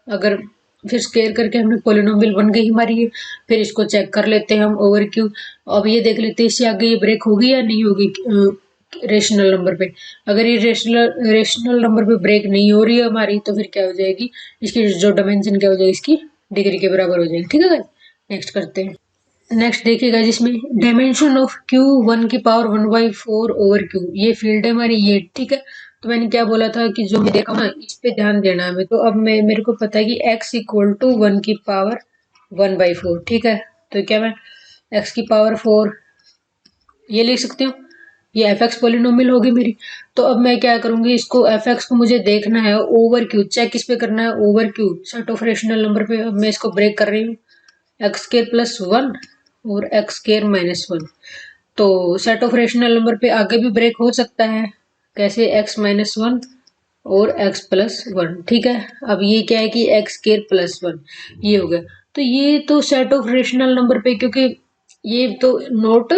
अगर फिर स्केयर करके हमने पोलिनोमियल बन गई हमारी ये। फिर इसको चेक कर लेते हैं हम ओवर Q। अब ये देख लेते हैं इससे आगे ये ब्रेक होगी या नहीं होगी रेशनल नंबर पे। अगर ये रेशनल नंबर पे ब्रेक नहीं हो रही है हमारी, तो फिर क्या हो जाएगी, इसकी जो डायमेंशन क्या हो जाएगी, इसकी डिग्री के बराबर हो जाएगी। ठीक है, नेक्स्ट करते हैं। नेक्स्ट देखिएगा, जिसमें dimension of Q 1⁴ over Q, ये फील्ड है हमारी ये। ठीक है, तो मैंने क्या बोला था कि जो मैं देखा ना, इस पे ध्यान देना है हमें। तो अब मेरे को पता है कि x = 1⁴ ठीक है। तो क्या मैं x⁴ ये लिख सकती हूँ, ये fx पोलिनोमियल होगी मेरी। तो अब मैं क्या करूंगी, इसको fx को मुझे देखना है ओवर Q, चेक किस पे करना है, over Q set of rational number पे। अब मैं इसको ब्रेक कर रही हूँ, x² + 1 और x² -1। तो सेट ऑफ रेशनल नंबर पे आगे भी ब्रेक हो सकता है, कैसे, x-1 और x+1। ठीक है, अब ये क्या है कि x² + 1 ये हो गया। तो ये तो सेट ऑफ रेशनल नंबर पे, क्योंकि ये तो नॉट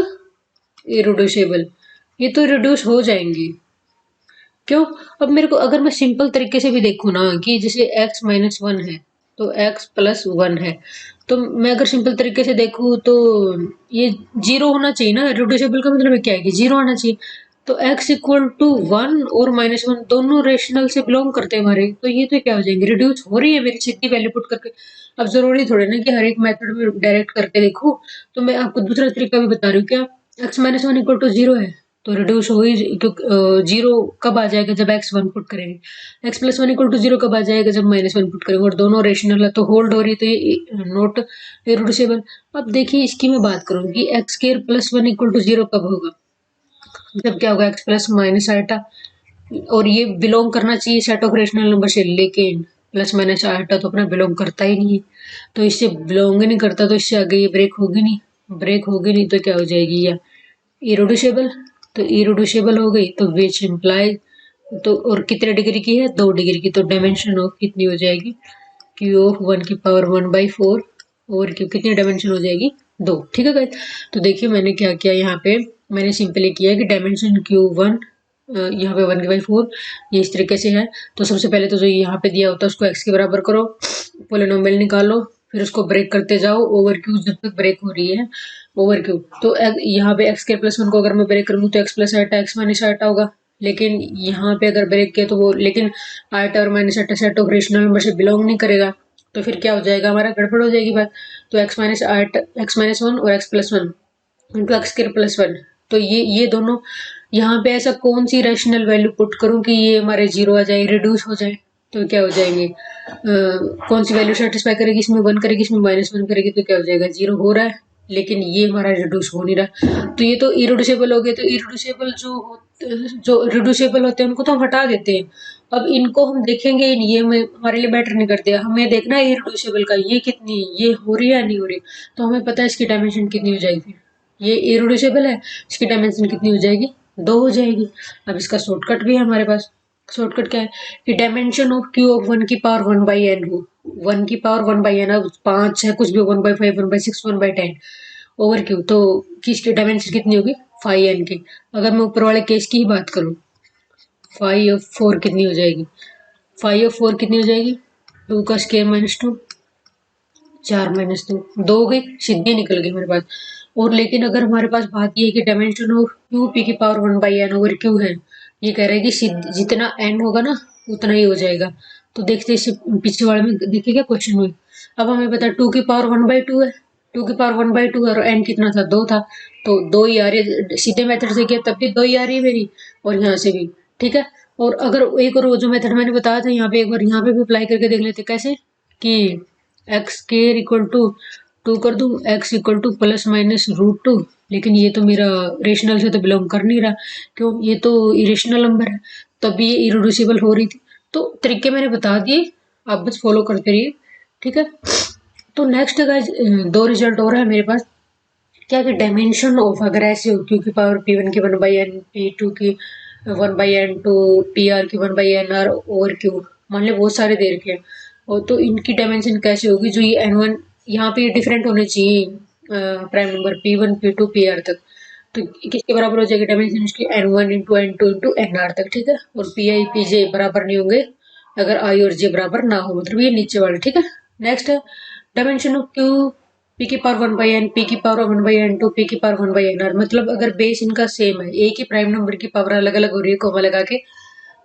इरिड्यूसिबल, ये तो रिड्यूस हो जाएंगे। क्यों, अब मेरे को अगर मैं सिंपल तरीके से भी देखूँ ना, कि जैसे x-1 है तो x+1 है, तो मैं अगर सिंपल तरीके से देखूँ तो ये 0 होना चाहिए ना। रिड्यूसिबल का मतलब क्या है कि 0 आना चाहिए। तो x = 1 और -1 दोनों रेशनल से बिलोंग करते हैं हमारे, तो ये तो क्या हो जाएंगे, रिड्यूस हो रही है मेरी सीधी वैल्यू पुट करके। अब जरूरी थोड़ी ना कि हर एक मेथड में डायरेक्ट करके देखूँ। तो मैं आपको दूसरा तरीका भी बता रही हूँ, क्या x-1 = 0 है, तो रिड्यूस हो ही, क्योंकि 0 कब आ जाएगा, जब x1 पुट करेंगे। x+1 = 0 कब आ जाएगा, जब -1 पुट करेंगे, और दोनों रेशनल है तो होल्ड हो रही है, तो ये नॉट इरिड्यूसिबल। अब देखिए इसकी मैं बात करूँ कि x² + 1 = 0 कब होगा, जब क्या होगा, x+ -i, और ये बिलोंग करना चाहिए सेट ऑफ रेशनल नंबर से, लेकिन +-i तो अपना बिलोंग करता ही नहीं है। तो इससे बिलोंग ही नहीं करता, तो इससे आगे ये ब्रेक होगी नहीं, ब्रेक होगी नहीं तो क्या हो जाएगी, या इरिड्यूसिबल। तो इरिड्यूसिबल हो गई, तो विच इम्प्लाई, तो और कितने डिग्री की है, 2 डिग्री की। तो डायमेंशन ऑफ कितनी हो जाएगी, Q ऑफ 1⁴ ओवर Q कितनी डायमेंशन हो जाएगी, 2। ठीक है गाइस, तो देखिए मैंने क्या किया यहाँ पे, मैंने सिंपली किया कि डायमेंशन Q1 यहाँ पे 1/4 ये इस तरीके से है। तो सबसे पहले तो जो यहाँ पे दिया होता है उसको x के बराबर करो, पोलिनोमियल निकालो, फिर उसको ब्रेक करते जाओ ओवर Q जब तक ब्रेक हो रही है ओवर Q। तो यहाँ पे x²+ 1 को अगर मैं ब्रेक करूँ तो x+i x-i होगा। लेकिन यहाँ पे अगर ब्रेक किया तो वो, लेकिन i और -i set of rational number से बिलोंग नहीं करेगा, तो फिर क्या हो जाएगा, हमारा गड़बड़ हो जाएगी बात। तो x-1 और x+1 इंटू x²+ 1, तो ये दोनों, यहाँ पे ऐसा कौन सी रैशनल वैल्यू पुट करूं कि ये हमारे 0 आ जाए, रिड्यूस हो जाए। तो क्या हो जाएंगे, कौन सी वैल्यू सेटिस्फाई करेगी, इसमें 1 करेगी, इसमें -1 करेगी, तो क्या हो जाएगा, 0 हो रहा है, लेकिन ये हमारा रिड्यूस हो नहीं रहा। तो ये तो इरिड्यूसिबल हो गए। तो इरिड्यूसिबल जो रिड्यूसिबल होते हैं उनको तो हम हटा देते हैं। अब इनको हम देखेंगे ही नहीं, ये हमारे लिए मैटर नहीं करते, हमें देखना है इरिड्यूसिबल का ये कितनी, ये हो रही है या नहीं हो रही। तो हमें पता है इसकी डायमेंशन कितनी हो जाएगी, ये इरिड्यूसिबल है, इसकी डायमेंशन कितनी हो जाएगी, 2 हो जाएगी। अब इसका शॉर्टकट भी है हमारे पास। शॉर्टकट क्या है कि डायमेंशन ऑफ क्यू ऑफ 1 की पावर 1 बाई एन हो। 1 की पावर 1 बाई एन, अब 5 है कुछ भी, 1/5 1/6 1/10 ओवर क्यू, तो किसकी डायमेंशन कितनी होगी 5n की। अगर मैं ऊपर वाले केस की ही बात करूं, 5/4 कितनी हो जाएगी, 5/4 कितनी हो जाएगी, 2 का स्क्वायर -2, 4 - 2 हो गई, सीधी निकल गई मेरे पास। और लेकिन अगर हमारे पास बात ये है कि डायमेंशन ऑफ क्यू पी की power 1 by N over Q है, ये कह रहे हैं कि जितना एन होगा ना उतना ही हो जाएगा। तो देखते इससे पीछे वाले में देखिए क्या क्वेश्चन में। अब हमें पता है 2 की पावर 1/2 है, 2 की पावर 1/2 है और एन कितना था 2 था, तो 2 ही आ रही है। सीधे मेथड से किया तब भी 2 ही आ रही है मेरी, और यहाँ से भी ठीक है। और अगर एक और वो जो मेथड मैंने बताया था यहाँ पे, एक बार यहाँ पे भी अप्लाई करके देख लेते कैसे कि एक्स स्केयर इक्वल टू 2 कर दूं, एक्स इक्वल टू ±√2, लेकिन ये तो मेरा रेशनल से तो बिलोंग कर नहीं रहा, क्यों, ये तो इरेशनल नंबर है, तब भी ये इरेड्यूसिबल हो रही थी। तो तरीके मैंने बता दिए, आप बस फॉलो करते रहिए, ठीक है। तो नेक्स्ट गाइस 2 रिजल्ट और है मेरे पास। क्या कि डायमेंशन ऑफ, अगर ऐसे हो क्यू की पावर p1 की 1/n, p2 की 1/n2, pr की 1/nr ओवर क्यू, मान लो बहुत सारे दे रखे हैं, और तो इनकी डायमेंशन कैसे होगी, जो ये n1 यहाँ पे डिफरेंट होने चाहिए prime number p1 p2 pr तक, तो किसके बराबर हो जाएगी डायमेंशन इसकी, n1 into n2 into nr तक, ठीक है। और pi pj बराबर नहीं होंगे अगर i और j बराबर ना हो, मतलब ये नीचे वाले, ठीक है। नेक्स्ट है डायमेंशन ऑफ क्यू पी की पावर 1/n, पी की पावर 1/n2, पी की पावर 1/nr, मतलब अगर बेस इनका सेम है, एक ही प्राइम नंबर की पावर अलग अलग हो रही है कोमा लगा के,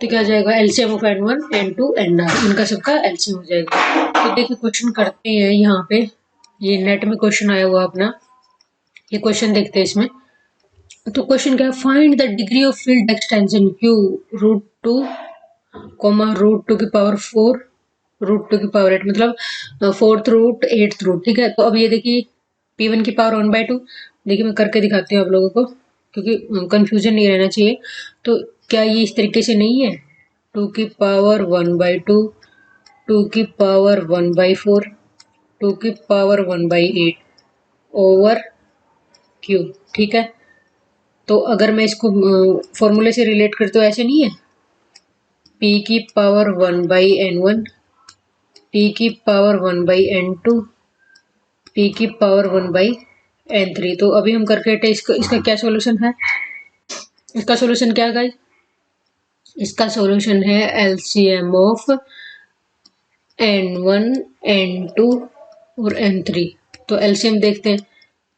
तो क्या हो जाएगा LCM of n1 n2 nr, इनका सबका एलसीएम हो जाएगा। तो देखिए क्वेश्चन करते हैं यहाँ पे, ये नेट में क्वेश्चन आया हुआ अपना, ये क्वेश्चन देखते हैं इसमें। तो क्वेश्चन क्या है, find the degree of field extension Q √2 √2 की पावर 4 √2 की पावर 8, मतलब 4th रूट 8th रूट, ठीक है। तो अब ये देखिए p1 की पावर 1/2, देखिए मैं करके दिखाती हूँ आप लोगों को, क्योंकि कंफ्यूजन नहीं रहना चाहिए। तो क्या ये इस तरीके से नहीं है, 2 की पावर 1/2, 2 की पावर 1/4, 2 की पावर 1/8 ओवर क्यू, ठीक है। तो अगर मैं इसको फॉर्मूले से रिलेट करती हूँ, ऐसे नहीं है, p की पावर 1/n1, p की पावर 1/n2, p की पावर 1/n3। तो अभी हम करके हटे इसका, इसका क्या सॉल्यूशन है, इसका सॉल्यूशन क्या है गाइस, इसका सॉल्यूशन है एलसीएम ऑफ n1 n2 और n3। तो एलसीएम देखते हैं,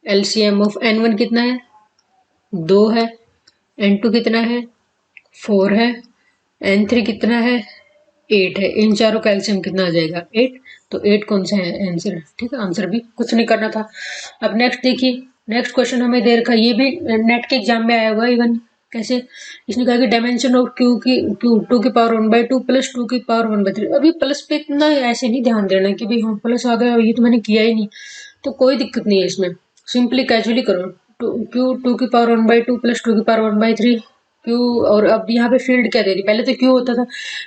एलसीएम ऑफ n1 कितना है 2 है, n2 कितना है 4 है, n3 कितना है 8 है, इन चारों का एलसीएम कितना आ जाएगा 8। तो 8 कौन सा है आंसर, ठीक है, आंसर भी कुछ नहीं करना था। अब नेक्स्ट देखिए, नेक्स्ट क्वेश्चन हमें दे रखा है, ये भी नेट के एग्जाम में आया हुआ है इवन, कैसे, इसने कहा कि डायमेंशन ऑफ क्यू 2 की पावर 1/2 प्लस 2 की पावर 1/3। अभी प्लस पे इतना ऐसे नहीं ध्यान देना कि भाई हाँ प्लस आ गया, ये तो मैंने किया ही नहीं, तो कोई दिक्कत नहीं है इसमें, सिंपली कैजुअली करो, क्यू 2 की पावर 1/2 प्लस 2 की पावर 1/3 क्यू। और अब यहाँ पे फील्ड क्या दे दी, पहले तो क्यू होता था,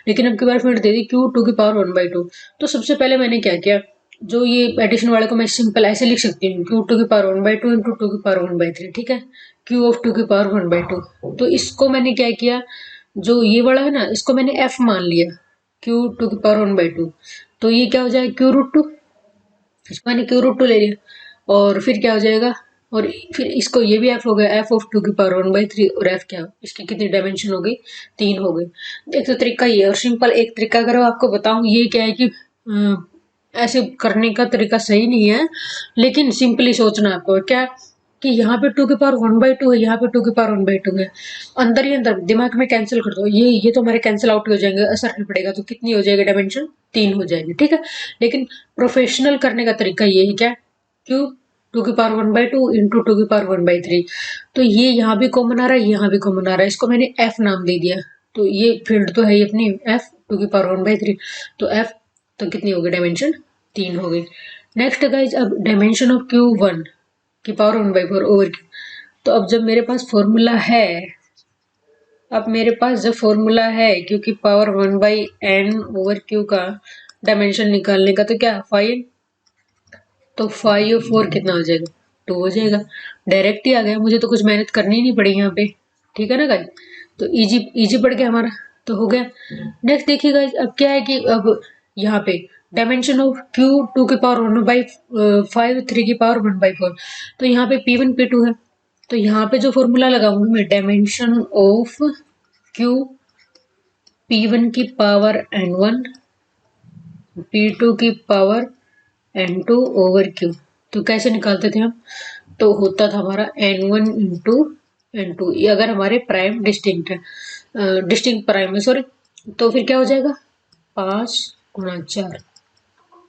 लेकिन अब की बार फील्ड दे दी क्यू 2 की पावर 1/2। तो सबसे पहले मैंने क्या किया, जो ये एडिशन वाले को मैं सिंपल ऐसे लिख सकती हूँ, क्यू 2 की पावर 1/2 इंटू 2 की पावर 1/3, ठीक है, क्यू ऑफ 2 की पावर 1/2। तो इसको मैंने क्या किया, जो ये वाला है ना इसको मैंने एफ मान लिया, क्यू 2 की पावर 1/2, तो ये क्या हो जाएगा क्यू √2, इसको मैंने क्यू √2 ले लिया। और फिर क्या हो जाएगा, और फिर इसको ये भी एफ हो गया, एफ ऑफ 2 की पावर 1/3, और एफ क्या, इसकी कितनी डायमेंशन हो गई 3 हो गई। एक तो तरीका ये, और सिंपल एक तरीका अगर आपको बताऊं, ये क्या है कि ऐसे करने का तरीका सही नहीं है, लेकिन सिंपली सोचना आपको क्या कि यहाँ पे 2 की पावर 1/2 है, यहाँ पे 2 की पावर 1/2 है, अंदर ही अंदर दिमाग में कैंसिल कर दो, ये तो हमारे कैंसिल आउट हो जाएंगे, असर नहीं पड़ेगा, तो कितनी हो जाएगी डायमेंशन 3 हो जाएगी, ठीक है। लेकिन प्रोफेशनल करने का तरीका ये है क्या, क्यू 2 की पावर 1/2 इंटू 2 की पावर 1/3, तो ये यहाँ भी कॉमन आ रहा है, यहाँ भी कॉमन आ रहा है, इसको मैंने एफ नाम दे दिया। तो ये फील्ड तो है ही अपनी एफ 2 की पावर 1/3, तो एफ तो कितनी होगी डायमेंशन 3 हो गई। नेक्स्ट गाइज, अब डायमेंशन ऑफ Q1 की पावर 1/4 ओवर क्यू। तो अब जब मेरे पास फॉर्मूला है, अब मेरे पास जब फॉर्मूला है क्यू की पावर 1/n ओवर क्यू का डायमेंशन निकालने का, तो क्या 5, तो 5 और 4 कितना हो जाएगा 2 हो जाएगा, डायरेक्ट ही आ गया, मुझे तो कुछ मेहनत करनी नहीं पड़ी यहाँ पे, ठीक है ना गाइस। तो इजी इजी पड़ गया हमारा, तो हो गया। नेक्स्ट देखिए गाइस, अब क्या है कि अब यहाँ पे डायमेंशन ऑफ क्यू 2 की पावर 1/5 3 की पावर 1/4, तो यहाँ पे P1 P2 है। तो यहाँ पे जो फॉर्मूला लगाऊंगी मैं, डायमेंशन ऑफ क्यू P1 की पावर N1 P2 की पावर N2 ओवर क्यू। तो कैसे निकालते थे हम, तो होता था हमारा N1 × N2, ये अगर हमारे प्राइम डिस्टिंक्ट है, डिस्टिंक्ट प्राइम है सॉरी, तो फिर क्या हो जाएगा 5 × 4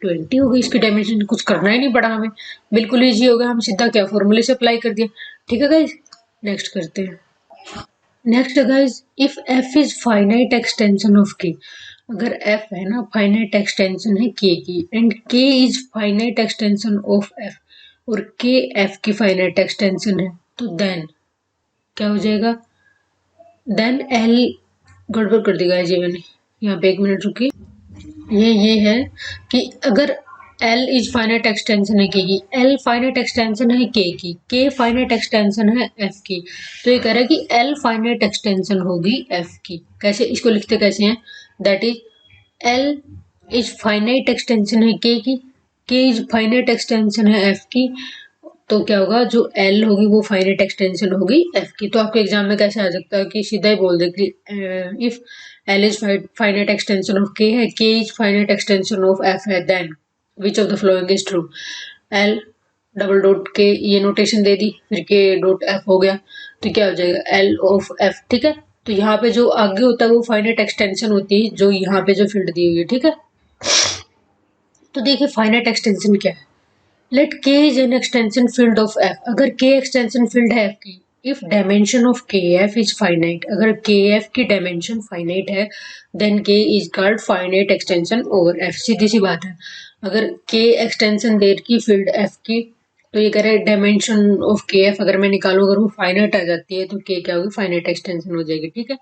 20 हो गई। इसकी डायमेंशन कुछ करना ही नहीं पड़ा हमें, बिल्कुल इजी हो गया, हम सीधा क्या फॉर्मूले से अप्लाई कर दिया। ठीक है गाइज, नेक्स्ट करते हैं। Next guys, if f is finite extension of k, अगर f है ना फाइनाइट एक्सटेंशन है k की, and k is finite extension of f, और k f की फाइनाइट एक्सटेंशन है, तो देन क्या हो जाएगा, देन l, गड़बड़ कर दी गाइज ये मैंने, यहाँ पे 1 मिनट रुकिए। ये है कि अगर L इज फाइनाइट एक्सटेंशन है K की, L फाइनाइट एक्सटेंशन है K की, K फाइनाइट एक्सटेंशन है F की, तो ये कह रहा है कि L फाइनाइट एक्सटेंशन होगी F की। कैसे इसको लिखते कैसे हैं, that is L is finite extension है K की, K इज फाइनाइट एक्सटेंशन है F की, तो क्या होगा, जो L होगी वो फाइनाइट एक्सटेंशन होगी F की। तो आपके एग्जाम में कैसे आ सकता है कि सीधा ही बोल दे कि if L is finite extension of K है, K is finite extension of F है, then which of the following is true. L double dot K ये नोटेशन दे दी, फिर K डॉट F हो गया, तो क्या हो जाएगा L ऑफ F। ठीक है, तो यहाँ पे जो आगे होता है वो फाइनाइट एक्सटेंशन होती है, जो यहाँ पे जो फील्ड दी हुई है। ठीक है, तो देखिए फाइनाइट एक्सटेंशन क्या है, let K is an extension field of F, अगर K extension field है F की, if dimension of KF is finite, अगर KF की dimension finite है, then K is called finite extension over F। सीधी सी बात है, अगर K extension दे रखी field F की, तो ये कह रहे डायमेंशन ऑफ KF अगर मैं निकालूं, अगर वो फाइनाइट आ जाती है तो K क्या होगी, फाइनाइट एक्सटेंशन हो जाएगी। ठीक है,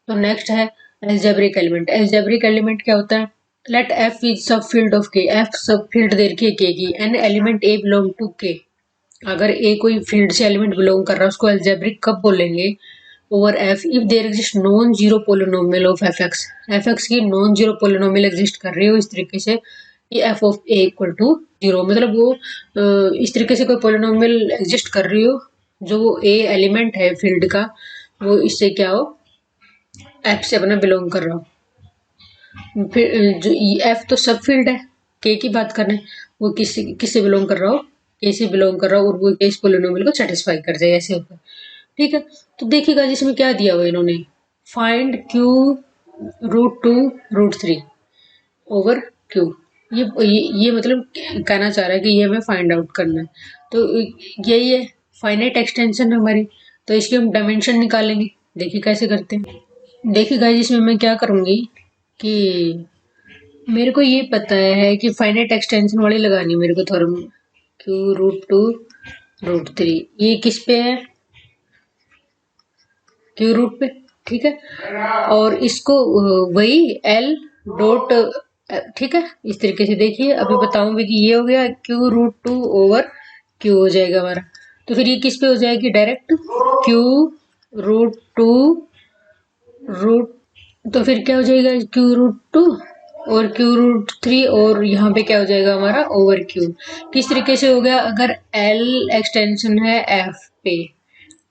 तो नेक्स्ट है एल्जेब्रिक एलिमेंट। एल्जेब्रिक एलिमेंट क्या होता है, लेट F इज सब field of K, F sub field दे रखी है K की, an element A belong to K, अगर A कोई फील्ड से एलिमेंट बिलोंग कर रहा है उसको एल्जेब्रिक कब बोलेंगे, over F if there exist non zero polynomial of Fx की नॉन जीरो पोलिनोमियल एग्जिस्ट कर रही हो इस तरीके से कि F of A equal to 0, मतलब वो इस तरीके से कोई पोलिनोमियल एग्जिस्ट कर रही हो जो वो A एलिमेंट है फील्ड का, वो इससे क्या हो, F से अपना बिलोंग कर रहा हो। फिर जो F तो सब फील्ड है, K की बात कर रहे हैं, वो किससे बिलोंग कर रहा हो, K से बिलोंग कर रहा हो, और वो इस पोलिनोमियल को सेटिस्फाई कर जाए, ऐसे होता है। ठीक है, तो देखिएगा जिसमें क्या दिया हुआ इन्होंने, फाइंड Q √2 √3 ओवर Q, ये मतलब कहना चाह रहा है कि ये हमें फाइंड आउट करना है। तो यही है फाइनाइट एक्सटेंशन हमारी, तो इसकी हम डायमेंशन निकालेंगे। देखिए कैसे करते हैं, देखिए गाइस इसमें मैं क्या करूंगी कि मेरे को ये पता है कि फाइनाइट एक्सटेंशन वाली लगानी मेरे को थोड़ा, Q√2 √3, ये किस पे है, Q रूट पे। ठीक है, और इसको वही L डॉट, ठीक है, इस तरीके से देखिए अभी बताऊंगी कि ये हो गया Q√2 ओवर Q हो जाएगा हमारा। तो फिर ये किस पे हो जाएगी, डायरेक्ट Q√2 रूट, तो फिर क्या हो जाएगा Q√2 और Q√3, और यहाँ पे क्या हो जाएगा हमारा ओवर Q। किस तरीके से हो गया, अगर L एक्सटेंशन है F पे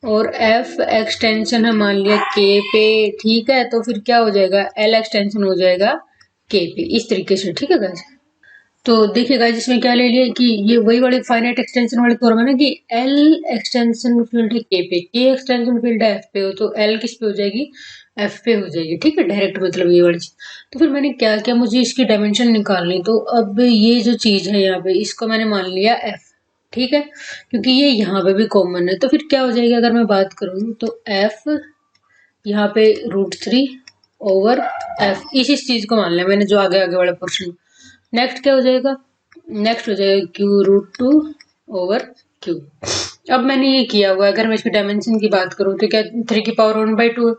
और F एक्सटेंशन है मान लिया K पे, ठीक है, तो फिर क्या हो जाएगा L एक्सटेंशन हो जाएगा K पे, इस तरीके से। ठीक है गाइस, तो देखिएगा जिसमें क्या ले लिया कि ये वही वाली फाइनाइट एक्सटेंशन वाली फॉर्मूला ना कि L एक्सटेंशन फील्ड है K पे, K एक्सटेंशन फील्ड है F पे हो, तो L किस पे हो जाएगी, F पे हो जाएगी। ठीक है, डायरेक्ट मतलब ये वाली चीज। तो फिर मैंने क्या किया, मुझे इसकी डायमेंशन निकालनी, तो अब ये जो चीज है यहाँ पे इसको मैंने मान लिया F। ठीक है, क्योंकि ये यहाँ पे भी कॉमन है, तो फिर क्या हो जाएगी अगर मैं बात करूँ तो F यहाँ पे √3 ओवर F, इस चीज को मान लिया मैंने जो आगे आगे वाला पोर्शन। नेक्स्ट क्या हो जाएगा, नेक्स्ट हो जाएगा Q√2 ओवर Q। अब मैंने ये किया हुआ है, अगर मैं इसकी डायमेंशन की बात करूँ तो क्या 3 की पावर 1/2 है,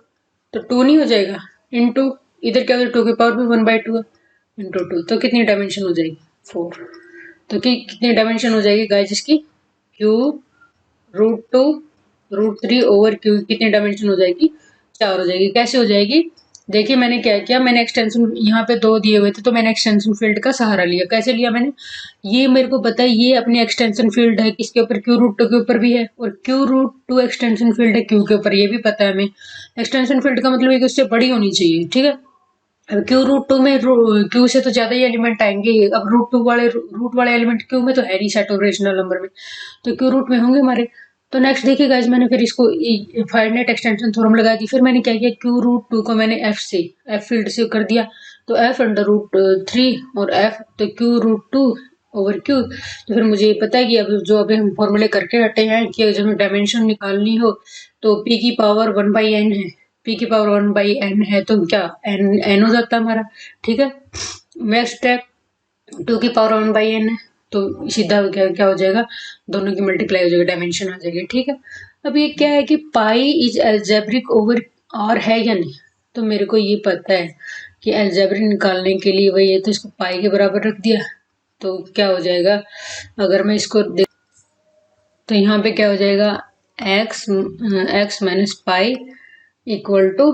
तो 2 नहीं हो जाएगा, इनटू इधर क्या हो जाएगा 2 की पावर भी 1/2 है, इनटू 2, तो कितनी डायमेंशन हो जाएगी 4। तो कितनी डायमेंशन हो जाएगी गाइस इसकी, Q√2 √3/q कितनी डायमेंशन हो जाएगी, 4 हो जाएगी। कैसे हो जाएगी, देखिए मैंने क्या किया, मैंने एक्सटेंशन यहाँ पे 2 दिए हुए थे तो मैंने एक्सटेंशन फील्ड का सहारा लिया। कैसे लिया मैंने, ये मेरे को पता है ये अपनी एक्सटेंशन फील्ड है किसके ऊपर, q√2 के ऊपर भी है, और q√2 एक्सटेंशन फील्ड है q के ऊपर, ये भी पता है हमें। एक्सटेंशन फील्ड का मतलब है कि उससे बड़ी होनी चाहिए, ठीक है। अब q√2 में q से तो ज्यादा ही एलिमेंट आएंगे, अब रूट वाले एलिमेंट q में तो है नहीं सेट ऑफ रेशनल नंबर में, तो q रूट में होंगे हमारे। तो नेक्स्ट देखिए गाइस, मैंने फिर इसको फाइनाइट एक्सटेंशन थ्योरम लगा दी। फिर मैंने क्या किया, q√2 को मैंने f फील्ड से कर दिया, तो f√3 और f, तो q√2/q। तो फिर मुझे पता है कि अब जो अभी हम फॉर्मूले करके हटे हैं कि जब हमें डायमेंशन निकालनी हो तो p की पावर 1/n है, p की पावर 1/n है तो क्या n हो जाता है हमारा, ठीक है। नेक्स्ट है 2 की पावर 1/n है, तो सीधा क्या हो जाएगा, दोनों की मल्टीप्लाई हो जाएगी, डायमेंशन आ जाएगी, ठीक है। अब ये क्या है कि pi is algebraic over R है या नहीं, तो मेरे को ये पता है कि एल्जेब्रिक निकालने के लिए वही है, तो इसको पाई के बराबर रख दिया, तो क्या हो जाएगा, अगर मैं इसको देख तो यहाँ पे क्या हो जाएगा, x minus pi equal to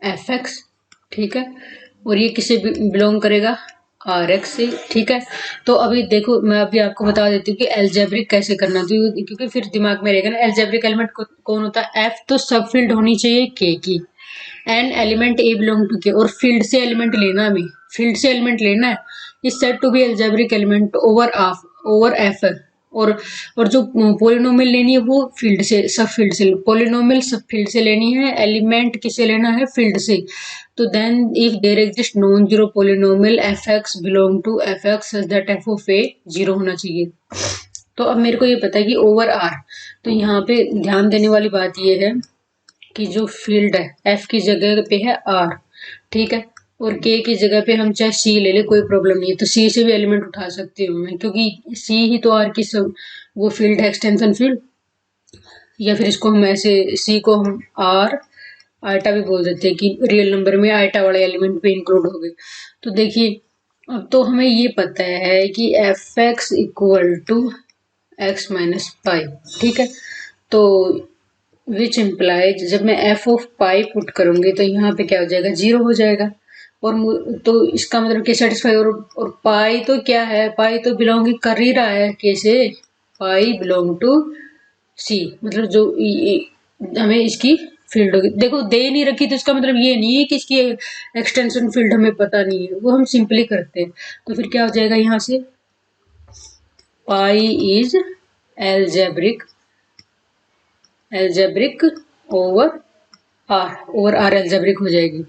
f(x), ठीक है। और ये किसे बिलोंग करेगा, Rx से, ठीक है। तो अभी देखो मैं अभी आपको बता देती हूँ कि एल्जेब्रिक कैसे करना, तो क्योंकि फिर दिमाग में रहेगा ना, एल्जेब्रिक एलिमेंट कौन होता है, f तो सब फील्ड होनी चाहिए k की, an element A belong to K, और फील्ड से एलिमेंट लेना, हमें फील्ड से एलिमेंट लेना है, is said to be algebraic element over F. और जो पोलिनोमियल लेनी है वो फील्ड से, सब फील्ड से, पोलिनोमियल सब फील्ड से लेनी है, एलिमेंट किसे लेना है, फील्ड से। तो then if there exist non zero polynomial f(x) belong to f(x) such that f of a 0 होना चाहिए। तो अब मेरे को ये पता है कि ओवर r, तो यहाँ पे ध्यान देने वाली बात ये है कि जो फील्ड है f की जगह पे है r, ठीक है, और k की जगह पे हम चाहे c ले ले, कोई प्रॉब्लम नहीं है, तो c से भी एलिमेंट उठा सकती हूँ मैं, क्योंकि c ही तो r की सब वो फील्ड है, एक्सटेंशन फील्ड। या फिर इसको हम ऐसे, c को हम r आइटा भी बोल देते हैं कि रियल नंबर में आइटा वाले एलिमेंट पे इंक्लूड हो गए। तो देखिए अब तो हमें ये पता है कि f(x) equal to x minus pi, ठीक है। तो विच इम्प्लाइज जब मैं f ऑफ पाई पुट करूंगी तो यहाँ पे क्या हो जाएगा, 0 हो जाएगा। और तो इसका मतलब के सेटिस्फाई, और पाई तो क्या है, पाई तो बिलोंग कर ही रहा है के से, पाई बिलोंग टू सी, मतलब जो हमें इसकी फील्ड होगी, देखो दे नहीं रखी तो इसका मतलब ये नहीं है कि इसकी एक्सटेंशन फील्ड हमें पता नहीं है, वो हम सिंपली करते हैं। तो फिर क्या हो जाएगा यहाँ से, pi is algebraic over R algebraic हो जाएगी।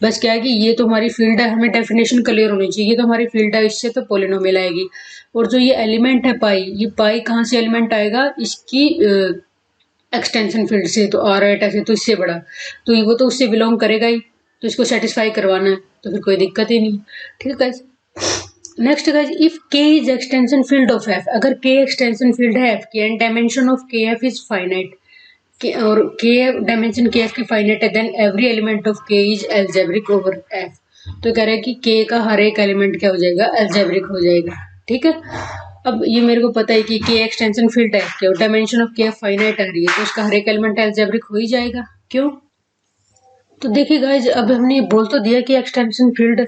बस क्या है कि ये तो हमारी फील्ड है, हमें डेफिनेशन क्लियर होनी चाहिए, ये तो हमारी फील्ड है, इससे तो पोलिनोमियल आएगी। और जो ये एलिमेंट है पाई, ये पाई कहाँ से एलिमेंट आएगा, इसकी एक्सटेंशन फील्ड से, तो आर एटा से, तो इससे बड़ा, तो वो तो उससे बिलोंग करेगा ही, तो इसको सेटिस्फाई करवाना है, तो फिर कोई दिक्कत ही नहीं, ठीक है guys. Next guys, if k is extension field of f, अगर k एक्सटेंशन फील्ड है f की and dimension of kf is finite, और k डायमेंशन kf की फाइनाइट है, then every element of k is algebraic over f। तो कह रहा है कि k का हर एक एलिमेंट क्या हो जाएगा, एल्जेब्रिक हो जाएगा, ठीक है। अब ये मेरे को पता है कि k एक्सटेंशन फील्ड है f की और डायमेंशन ऑफ kf फाइनाइट आ रही है, तो उसका हर एक एलिमेंट एल्जेब्रिक हो ही जाएगा, क्यों। तो देखिए गाइज, अब हमने बोल तो दिया कि एक्सटेंशन फील्ड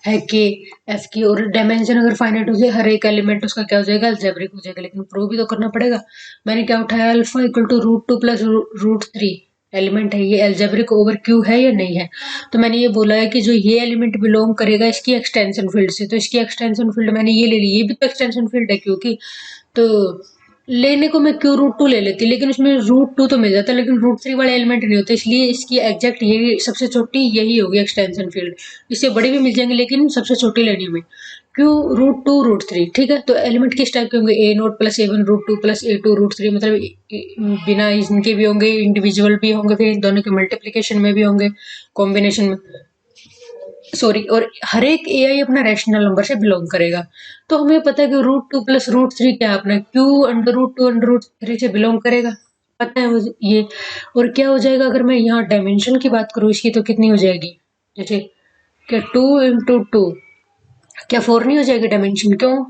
है के एफ की, और डायमेंशन अगर फाइनाइट हो जाए, हर एक एलिमेंट उसका क्या हो जाएगा, एल्जेब्रिक हो जाएगा, लेकिन प्रूव भी तो करना पड़ेगा। मैंने क्या उठाया, alpha equal to √2 plus √3 element है, ये एल्जेब्रिक ओवर क्यू है या नहीं है। तो मैंने ये बोला है कि जो ये एलिमेंट बिलोंग करेगा इसकी एक्सटेंशन फील्ड से, तो इसकी एक्सटेंशन फील्ड मैंने ये ले ली, ये भी तो एक्सटेंशन फील्ड है क्योंकि, तो लेने को मैं q√2 ले लेती, लेकिन उसमें √2 तो मिल जाता, लेकिन √3 वाले एलिमेंट नहीं होते, इसलिए इसकी एग्जैक्ट यही सबसे छोटी यही होगी एक्सटेंशन फील्ड। इससे बड़ी भी मिल जाएंगे लेकिन सबसे छोटी लेनी हमें, q√2 √3, ठीक है। तो एलिमेंट किस टाइप के होंगे, a0 plus a1 √2 plus a2 √3, मतलब बिना इनके भी होंगे, इंडिविजुअल भी होंगे, फिर इन दोनों के मल्टीप्लीकेशन में भी होंगे, कॉम्बिनेशन में, सॉरी, और हर एक ए आई अपना रैशनल नंबर से बिलोंग करेगा। तो हमें पता है कि √2 प्लस √3 क्या है, अपना q√2 √3 से बिलोंग करेगा, पता है मुझे ये। और क्या हो जाएगा, अगर मैं यहाँ डायमेंशन की बात करूँ इसकी, तो कितनी हो जाएगी, जैसे क्या 2 × 2, क्या 4 नहीं हो जाएगी डायमेंशन, क्यों,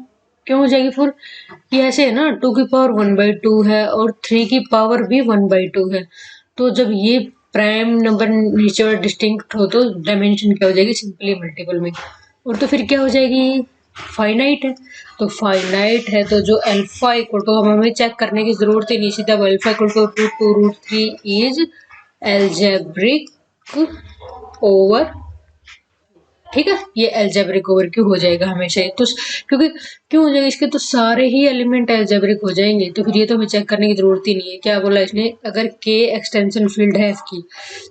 क्यों हो जाएगी 4? ये ऐसे है ना, 2 की पावर 1/2 है और 3 की पावर भी 1/2 है। तो जब ये प्राइम नंबर नीचे और डिस्टिंक्ट हो तो डायमेंशन क्या हो जाएगी? सिंपली मल्टीपल में। और तो फिर क्या हो जाएगी? फाइनाइट है। तो फाइनाइट है तो जो अल्फा इक्वल टू, हमें चेक करने की जरूरत ही नहीं, सीधा alpha equal to √2 √3 is algebraic over, ठीक है, ये एल्जेब्रिक ओवर क्यों हो जाएगा हमेशा ही। तो क्योंकि क्यों हो जाएगा? इसके तो सारे ही एलिमेंट एल्जेब्रिक हो जाएंगे, तो फिर ये तो हमें चेक करने की जरूरत ही नहीं है। क्या बोला इसने? अगर के एक्सटेंशन फील्ड है इसकी,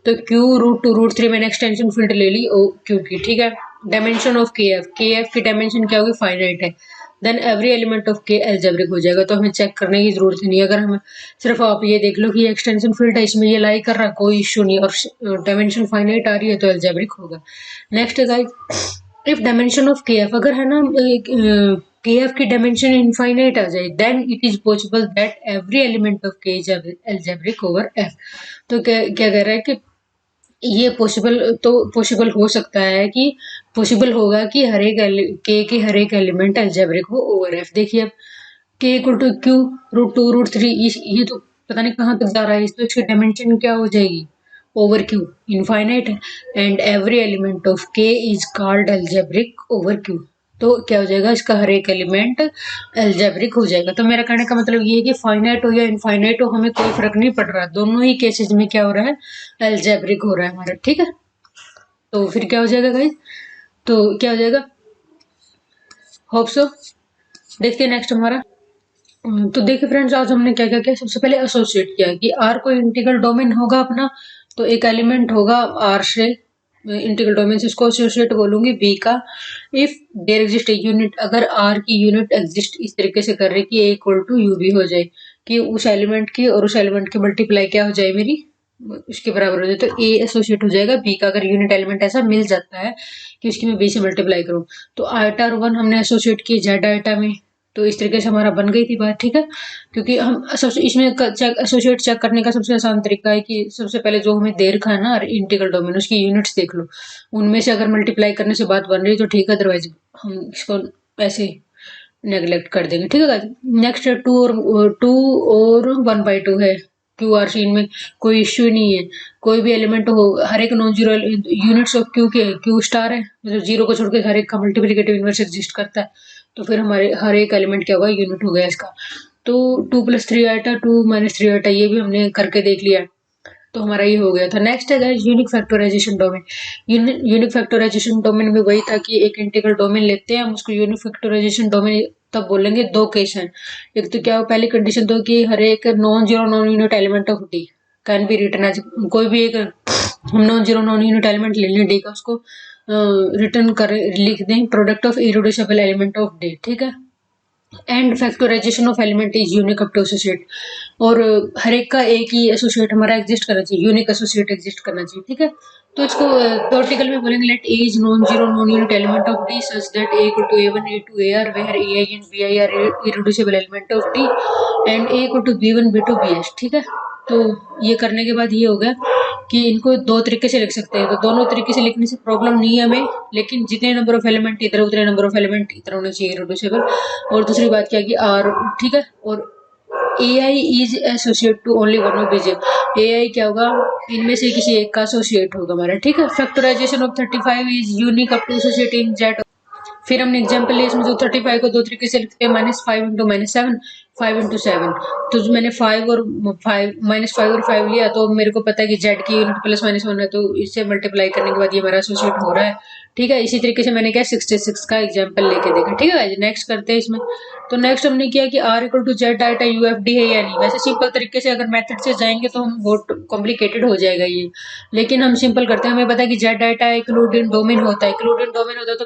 तो Q√2 √3 मैंने एक्सटेंशन फील्ड ले ली ओ क्यू की, ठीक है। डायमेंशन ऑफ के एफ की डायमेंशन क्या होगी? फाइनाइट है। देन एवरी एलिमेंट ऑफ के एल्जेब्रिक हो जाएगा, तो हमें चेक करने की जरूरत ही नहीं है। अगर हम सिर्फ आप ये देख लो कि एक्सटेंशन फील्ड है, इसमें ये लाई कर रहा, कोई इश्यू नहीं, और डायमेंशन फाइनाइट आ रही है तो एल्जेब्रिक होगा। नेक्स्ट है guys, if dimension of K F, अगर है ना के एफ की डायमेंशन इनफाइनाइट आ जाए, then it is possible that every element of K is algebraic over F. तो क्या क्या कह रहा है कि ये पॉसिबल हो सकता है कि पॉसिबल होगा कि हर एक के हर एक एलिमेंट एल्जेब्रिक हो ओवर एफ। देखिए अब के इक्वल टू Q√2 √3, ये तो पता नहीं कहाँ तक जा रहा है, तो इसकी डायमेंशन क्या हो जाएगी? ओवर क्यू, इनफाइनाइट है। And every element of K is called algebraic over Q. तो क्या हो जाएगा? इसका हर एक एलिमेंट एल्जेब्रिक हो जाएगा। तो मेरा कहने का मतलब ये है कि फाइनाइट हो या इनफाइनाइट हो, हमें कोई फर्क नहीं पड़ रहा, दोनों ही केसेस में क्या हो रहा है? एल्जेब्रिक हो रहा है हमारा, ठीक है। तो फिर क्या हो जाएगा गाइस? तो क्या हो जाएगा? Hope so. देखते हैं नेक्स्ट हमारा। तो देखिए फ्रेंड्स, आज हमने क्या क्या किया। सबसे पहले एसोसिएट किया कि आर कोई इंटीग्रल डोमेन होगा अपना, तो एक एलिमेंट होगा आर से इंटीग्रल डोमेन से, इसको एसोसिएट बोलूंगी बी का। If there exist a unit, अगर आर की यूनिट एग्जिस्ट इस तरीके से कर रही कि ए इक्वल टू यू बी हो जाए, कि उस एलिमेंट की और उस एलिमेंट की मल्टीप्लाई क्या हो जाए मेरी, उसके बराबर हो जाए, तो ए एसोसिएट हो जाएगा बी का, अगर यूनिट एलिमेंट ऐसा मिल जाता है कि उसकी मैं बी से मल्टीप्लाई करूँ। तो आइटा और 1 हमने एसोसिएट किए जेड आइटा में, तो इस तरीके से हमारा बन गई थी बात, ठीक है। क्योंकि हम इसमें एसोसिएट चेक करने का सबसे आसान तरीका है कि सबसे पहले जो हमें दे रखा है ना इंटीग्रल डोमेन, उसकी यूनिट्स देख लो, उनमें से अगर मल्टीप्लाई करने से बात बन रही है तो ठीक है, अदरवाइज हम इसको ऐसे नेग्लेक्ट कर देंगे, ठीक है। नेक्स्ट 2 और 1/2 है क्यू आर सी, इनमें कोई इश्यू नहीं है। कोई भी एलिमेंट हो, हर एक non zero units of Q के क्यू स्टार है, मतलब जीरो को छोड़ के हर एक का मल्टीप्लिकेटिव इनवर्स एग्जिस्ट करता है, तो फिर हमारे हर एक एलिमेंट क्या होगा? यूनिट हो गया इसका। तो 2 + 3 आइटा, 2 - 3 आइटा, ये भी हमने करके देख लिया, तो हमारा ये हो गया था। नेक्स्ट है guys unique factorization domain. Unique factorization domain में वही था कि एक इंटीग्रल डोमेन लेते हैं हम, उसको यूनिक फैक्टराइजेशन डोमेन तब बोलेंगे। दो केस हैं, एक तो क्या हो, पहली कंडीशन तो कि हर एक non zero non unit element of D can be written as, कोई भी एक हम non zero non unit element ले लें डी का, उसको रिटर्न कर लिख दें product of irreducible element of D, ठीक है। And factorization of element is unique up to associate, और हर एक का एक ही एसोसिएट हमारा एग्जिस्ट करना चाहिए, यूनिक एसोसिएट एग्जिस्ट करना चाहिए, ठीक है। तो इसको थ्योरेटिकल में बोलेंगे let A is non zero non unit element of D such that A equal to A1 A2 AR where AI and BI are irreducible element of D and A equal to B1 B2 BS, ठीक है। तो ये करने के बाद ये हो गया कि इनको दो तरीके से लिख सकते हैं, तो दोनों तरीके से लिखने से प्रॉब्लम नहीं है हमें, लेकिन जितने नंबर ऑफ एलिमेंट इधर उतने नंबर ऑफ एलिमेंट इधर होने चाहिए इरेड्यूसिबल। और दूसरी बात क्या कि आर, ठीक है। और AI is associate to only one of बीजेम, AI क्या होगा? इनमें से किसी एक का एसोसिएट होगा हमारा, ठीक है। Factorization of 35 is unique up to associate in Z. फिर हमने एग्जाम्पल लिया इसमें, जो 35 को दो तरीके से लिखते हैं, -5 × -7, 5 × 7। तो जो मैंने 5 और 5 -5 और 5 लिया, तो मेरे को पता है कि जेड की यूनिट +-1 है, तो इससे मल्टीप्लाई करने के बाद ये हमारा एसोसिएट हो रहा है, ठीक है। इसी तरीके से मैंने क्या 66 का एग्जाम्पल लेके देखा, ठीक है। नेक्स्ट करते हैं इसमें। तो नेक्स्ट हमने किया कि R = Z डाटा UFD है या नहीं। वैसे सिंपल तरीके से अगर मेथड से जाएंगे तो हम बहुत कॉम्प्लिकेटेड हो जाएगा ये, लेकिन हम सिंपल करते हैं। हमें पता है कि Z डाटा इंक्लूडेड डोमेन होता है, इंक्लूडेड डोमेन होता है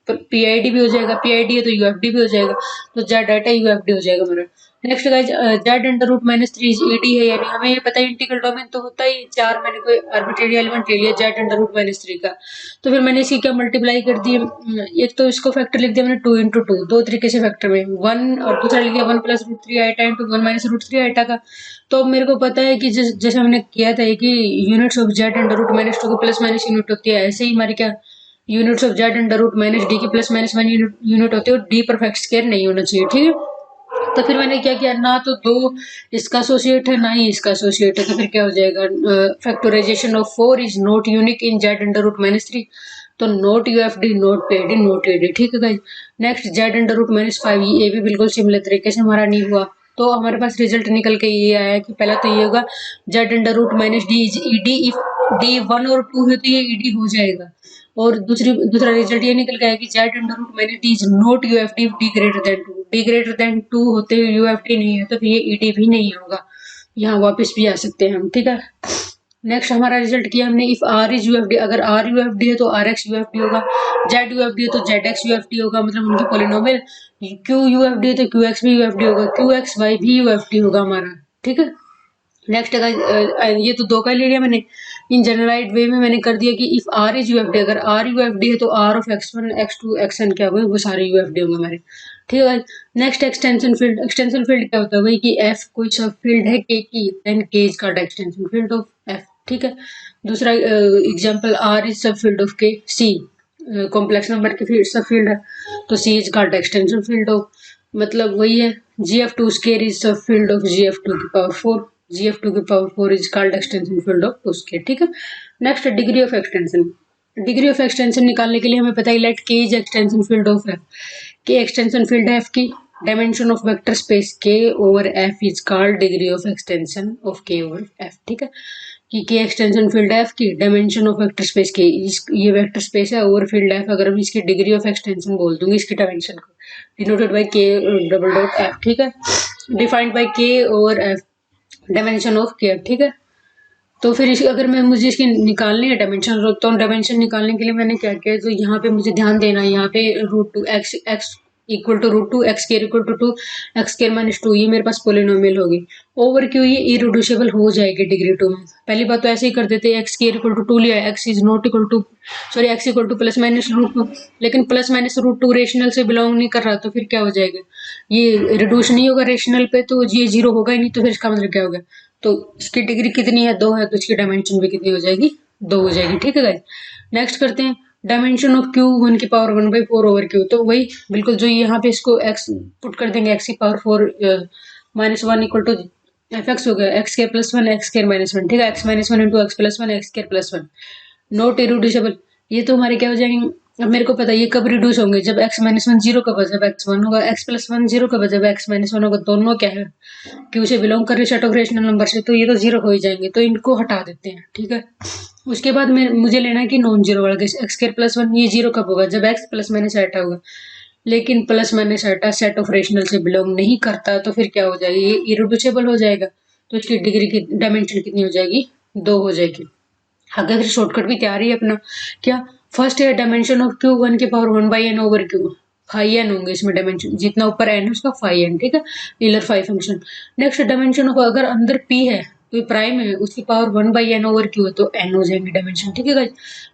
तो PID भी हो जाएगा, PID है तो UFD भी हो जाएगा, तो Z डाटा UFD हो जाएगा मेरा। Next guys Z√-3 is ED है यानी हमें ये पता है इंटीग्रल डोमेन तो होता ही 4, मैंने कोई आर्बिट्रेरी एलिमेंट ले लिया Z√-3 का, तो फिर मैंने इसकी क्या मल्टीप्लाई कर दी। एक तो इसको फैक्टर लिख दिया मैंने 2 × 2, दो तरीके से फैक्टर में 1, और दूसरा लिख दिया 1 + √3 आइटा इंटू 1 - √3 आइटा का। तो अब मेरे को पता है कि जैसे हमने किया था कि यूनिट्स ऑफ Z √-2 की +- यूनिट होती है, ऐसे ही हमारी क्या units of Z under root minus D की प्लस माइनस 1 यूनिट होती है और डी परफेक्ट स्क्वायर नहीं होना चाहिए, ठीक है। तो फिर मैंने क्या किया, ना तो दो इसका एसोसिएट है ना ही इसका एसोसिएट है, तो फिर क्या हो जाएगा, factorization of 4 is not unique in Z under root minus 3, तो नोट यूएफडी नोट पेड नोट एडी, ठीक है guys. Next Z under root minus 5, ये भी बिल्कुल सिमिलर तरीके से हमारा नहीं हुआ। तो हमारे पास रिजल्ट निकल के ये आया कि पहला तो ये होगा Z under root minus D is ED, if D 1 और 2 है तो ये ईडी हो जाएगा। और दूसरा रिजल्ट ये निकल गया कि Z under root minus D is not UFD D greater than 2, D greater than 2 होते हुए यूएफडी नहीं है तो फिर ये ईडी भी नहीं होगा। यहाँ वापस भी आ सकते हैं हम, ठीक है। नेक्स्ट हमारा रिजल्ट किया हमने, इफ आर इज यूएफडी, अगर आर यूएफडी है तो आर एक्स यूएफडी होगा, जेड यूएफडी है तो जेड एक्स यूएफडी होगा, मतलब उनके पॉलिनोमियल। क्यू यूएफडी है तो क्यू एक्स भी यूएफडी होगा, क्यू एक्स वाई भी यूएफडी होगा हमारा, ठीक है। नेक्स्ट ये तो दो का ले लिया मैंने। इन जनरलाइज वे में मैंने कर दिया कि इफ आर इज यूएफडी, अगर आर यूएफडी है तो are of x1 x2 xn क्या होंगे, वो सारे यूएफडी होंगे हमारे, ठीक है। Next extension field, extension field क्या होता है भाई कि एफ कोई सब फील्ड है के की, then K is called extension field of F, ठीक है। दूसरा एग्जांपल, आर इज सब field of K, C complex number की फील्ड सब फील्ड है तो C is called extension field of, मतलब वही है। GF2 स्केयर इज सब फील्ड ऑफ GF2 की पावर 4, GF2 की power 4 is called extension field of 2 square, ठीक है। Next degree of extension, degree of extension निकालने के लिए हमें पता है late K is extension field of F, K extension field है एफ की, dimension of vector space K over F is called degree of extension of K over F, ठीक है। कि के एक्सटेंशन फील्ड एफ की, डायमेंशन ऑफ वेक्टर स्पेस के, ये vector space है, ओवर फील्ड एफ, अगर हम इसकी डिग्री ऑफ एक्सटेंशन बोल दूंगी इसकी डायमेंशन को, denoted by K double dot F, ठीक है। डिफाइंड बाय के ओवर एफ, डायमेंशन ऑफ के, ठीक है। तो फिर अगर मैं मुझे इसकी निकालनी है डायमेंशन, तो डायमेंशन निकालने के लिए मैंने क्या किया, तो यहाँ पे मुझे ध्यान देना है, यहाँ पे √2 x equal to √2 x square equal to 2 x square minus 2, ये मेरे पास पोलिनोमियल होगी। ओवर क्यू ये इरिड्यूसिबल हो जाएगी डिग्री 2 में। पहली बात तो ऐसे ही कर देते, x स्क्वायर इक्वल टू 2 लिया, x is not equal to, sorry x equal to plus minus √2, लेकिन प्लस माइनस √2 रेशनल से बिलोंग नहीं कर रहा, तो फिर क्या हो जाएगा, ये रिड्यूस नहीं होगा रेशनल पे, तो ये 0 होगा ही नहीं, तो फिर इसका मतलब क्या होगा, तो इसकी डिग्री कितनी है, 2 है, तो इसकी डायमेंशन भी कितनी हो जाएगी, 2 हो जाएगी, ठीक है गाइस। नेक्स्ट करते हैं डायमेंशन ऑफ क्यू 1 की पावर 1/4 ओवर क्यू, तो वही बिल्कुल जो यहाँ पे इसको x पुट कर देंगे, x की power 4 minus 1 equal to F X हो गया, X square plus 1 X square minus 1, ठीक है, x minus 1 into X plus 1 X square plus 1, not irreducible. ये तो हमारे क्या हो जाएंगे, अब मेरे को पता है ये कब रिड्यूस होंगे, जब x माइनस 1 0 कब, जब x 1 होगा, x प्लस 1 0 कब, जब x माइनस 1 होगा, दोनों क्या है क्यू से बिलोंग कर रहे सेट ऑफ रेशनल नंबर से, तो ये तो 0 हो ही जाएंगे, तो इनको हटा देते हैं, ठीक है। उसके बाद में मुझे लेना है कि नॉन जीरो वाला केस, एक्स स्क्वायर प्लस 1 ये 0 कब होगा, जब x प्लस माइनस आटा होगा, लेकिन प्लस माइनस आटा सेट ऑफ रेशनल से बिलोंग नहीं करता, तो फिर क्या हो जाएगा, ये इरिड्यूसिबल हो जाएगा, तो इसकी डिग्री की डायमेंशन कितनी हो जाएगी, 2 हो जाएगी। आगे फिर शॉर्टकट भी तैयार ही है अपना, क्या फर्स्ट है डायमेंशन ऑफ क्यू 1 की power 1/n over Q, 5n होंगे इसमें डायमेंशन, जितना ऊपर n है उसका 5n, ठीक है, टेलर 5 फंक्शन। नेक्स्ट डायमेंशन ऑफ, अगर अंदर p है तो प्राइम है, उसकी पावर 1/n ओवर क्यू है, तो n हो जाएंगे डायमेंशन, ठीक है गाइस।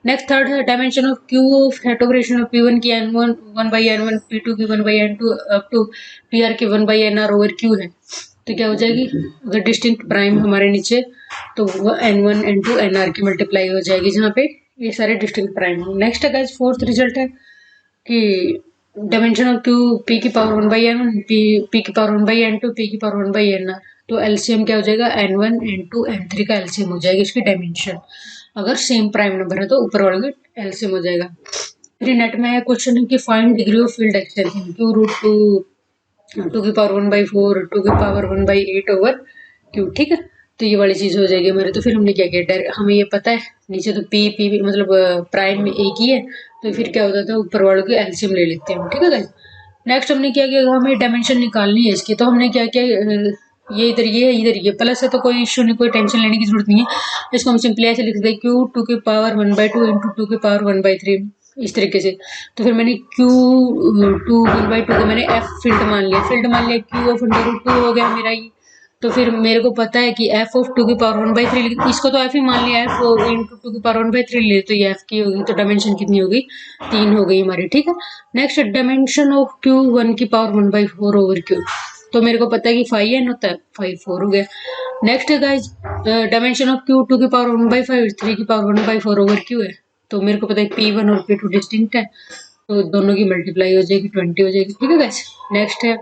नेक्स्ट थर्ड है dimension of Q of set of rational of p1 की n1 1/n1, p2 की 1/n2 अप टू pr की 1/nr ओवर क्यू है, तो क्या हो जाएगी, अगर डिस्टिंक्ट प्राइम हमारे नीचे, तो वो n1 n2 nr की मल्टीप्लाई हो जाएगी, जहाँ पे ये सारे डिस्टिंक्ट प्राइम हो। नेक्स्ट है गाइस फोर्थ रिजल्ट है कि डायमेंशन ऑफ क्यू p की पावर 1/n1, p की पावर 1/n2, p की पावर 1/nr, तो एलसीएम क्या हो जाएगा, n1 n2 n3 का एलसीएम हो जाएगी इसकी डायमेंशन, अगर सेम प्राइम नंबर है तो ऊपर वाले का एलसीएम हो जाएगा। फिर नेट में है क्वेश्चन कि find degree of field extension Q √2 की पावर 1/4 2 की पावर 1/8 ओवर क्यू, ठीक है, तो ये वाली चीज हो जाएगी हमारे। तो फिर हमने क्या किया, हमें ये पता है नीचे तो पी मतलब प्राइम में एक ही है, तो फिर क्या होता था ऊपर वालों की एलसीएम ले लेते हैं, ठीक है गाइस। नेक्स्ट हमने क्या किया, हमें डायमेंशन निकालनी है इसकी, तो हमने क्या किया, ये इधर ये है, इधर ये प्लस है, तो कोई इशू नहीं, कोई टेंशन लेने की जरूरत नहीं है, इसको हम सिंपली ऐसे लिख देते हैं क्यू 2 की पावर 1/2 इंटू 2 की पावर 1/3, इस तरीके से। तो फिर मैंने Q 2 1/2 को मैंने F फील्ड मान लिया, Q ऑफ √2 हो गया मेरा ये। तो फिर मेरे को पता है कि F ऑफ 2 की पावर 1/3, लेकिन इसको तो F ही मान लिया, F इंटू 2 की पावर 1/3 ले, तो ये F की होगी, तो डायमेंशन कितनी होगी, 3 हो गई हमारी, ठीक है। नेक्स्ट डायमेंशन ऑफ Q 1 की पावर 1/4 ओवर Q, तो मेरे को पता है कि 5n होता है, 5 4 हो गया। नेक्स्ट है गाइज डायमेंशन ऑफ Q 2 की पावर 1/5 3 की पावर 1/4 ओवर Q है, तो मेरे को पता है P1 और P2 डिस्टिंक्ट है, तो दोनों की मल्टीप्लाई हो जाएगी 20 हो जाएगी। ठीक है गाइस, नेक्स्ट है,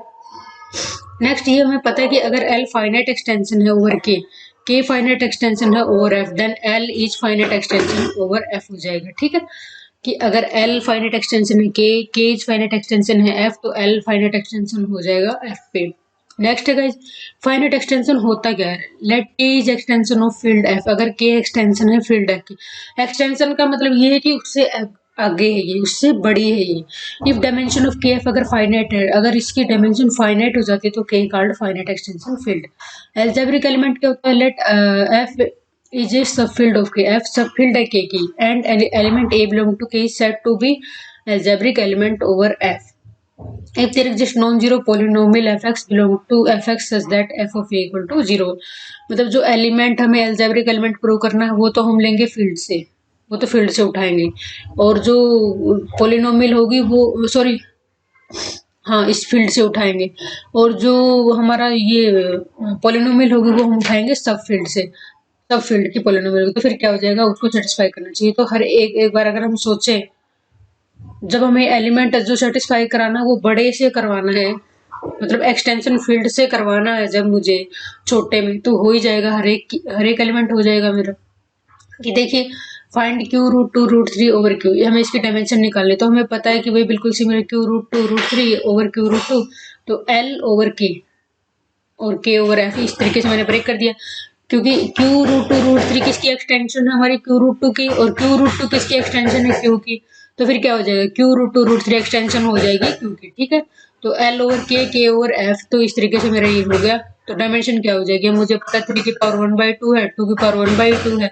नेक्स्ट ये हमें पता है कि अगर L फाइनाइट एक्सटेंशन है ओवर K फाइनाइट एक्सटेंशन है over F, then L is finite extension over F हो जाएगा। ठीक है, कि अगर L फाइनाइट एक्सटेंशन है K इज फाइनाइट एक्सटेंशन है F, तो L फाइनाइट एक्सटेंशन हो जाएगा F पे। नेक्स्ट है गाइस, फाइनाइट एक्सटेंशन होता क्या है, let K is extension of field F, अगर K एक्सटेंशन है फील्ड F की, एक्सटेंशन का मतलब ये है कि उससे आगे है, ये उससे बड़ी है ये। If dimension of K F अगर फाइनाइट है, अगर इसकी डायमेंशन फाइनाइट हो जाती है तो K called finite extension field. Algebraic element क्या होता है, लेट एफ इज ए सब field of K, F subfield है के की, and element A belong to K is said to be algebraic element over F if there exists non-zero polynomial fx belong to fx such that f of a equal to 0। मतलब जो element हमें algebraic element prove करना है वो तो हम लेंगे field से, वो तो फील्ड से उठाएंगे, और जो पोलिनोमियल होगी वो सॉरी हाँ इस फील्ड से उठाएंगे, और जो हमारा ये पोलिनोमियल होगी वो हम उठाएंगे सब फील्ड से, सब फील्ड की पोलिनोमियल होगी, तो फिर क्या हो जाएगा, उसको सेटिस्फाई करना चाहिए। तो हर एक बार अगर हम सोचें, जब हमें एलिमेंट जो सेटिस्फाई कराना वो बड़े से करवाना है, मतलब एक्सटेंशन फील्ड से करवाना है जब मुझे छोटे में, तो हो ही जाएगा, हर एक एलिमेंट हो जाएगा मेरा। कि देखिए find Q root 2 root 3 over Q, हमें इसकी डायमेंशन निकालनी, तो हमें पता है कि भाई बिल्कुल similar Q root 2 root 3 over Q root 2, तो एल ओवर के और के ओवर एफ, इस तरीके से मैंने ब्रेक कर दिया, क्योंकि क्यू रूट 2 रूट 3 किसकी एक्सटेंशन है, हमारी क्यू रूट 2 की, और क्यू रूट 2 किसकी एक्सटेंशन है, क्यू की, तो फिर क्या हो जाएगा, क्यू रूट 2 रूट 3 एक्सटेंशन हो जाएगी क्यू की। ठीक है, तो एल ओवर के ओवर एफ, तो इस तरीके से मेरा ये हो गया। तो डायमेंशन क्या हो जाएगी, मुझे पता है 3 की पावर 1/2 है, 2 की पावर 1/2 है,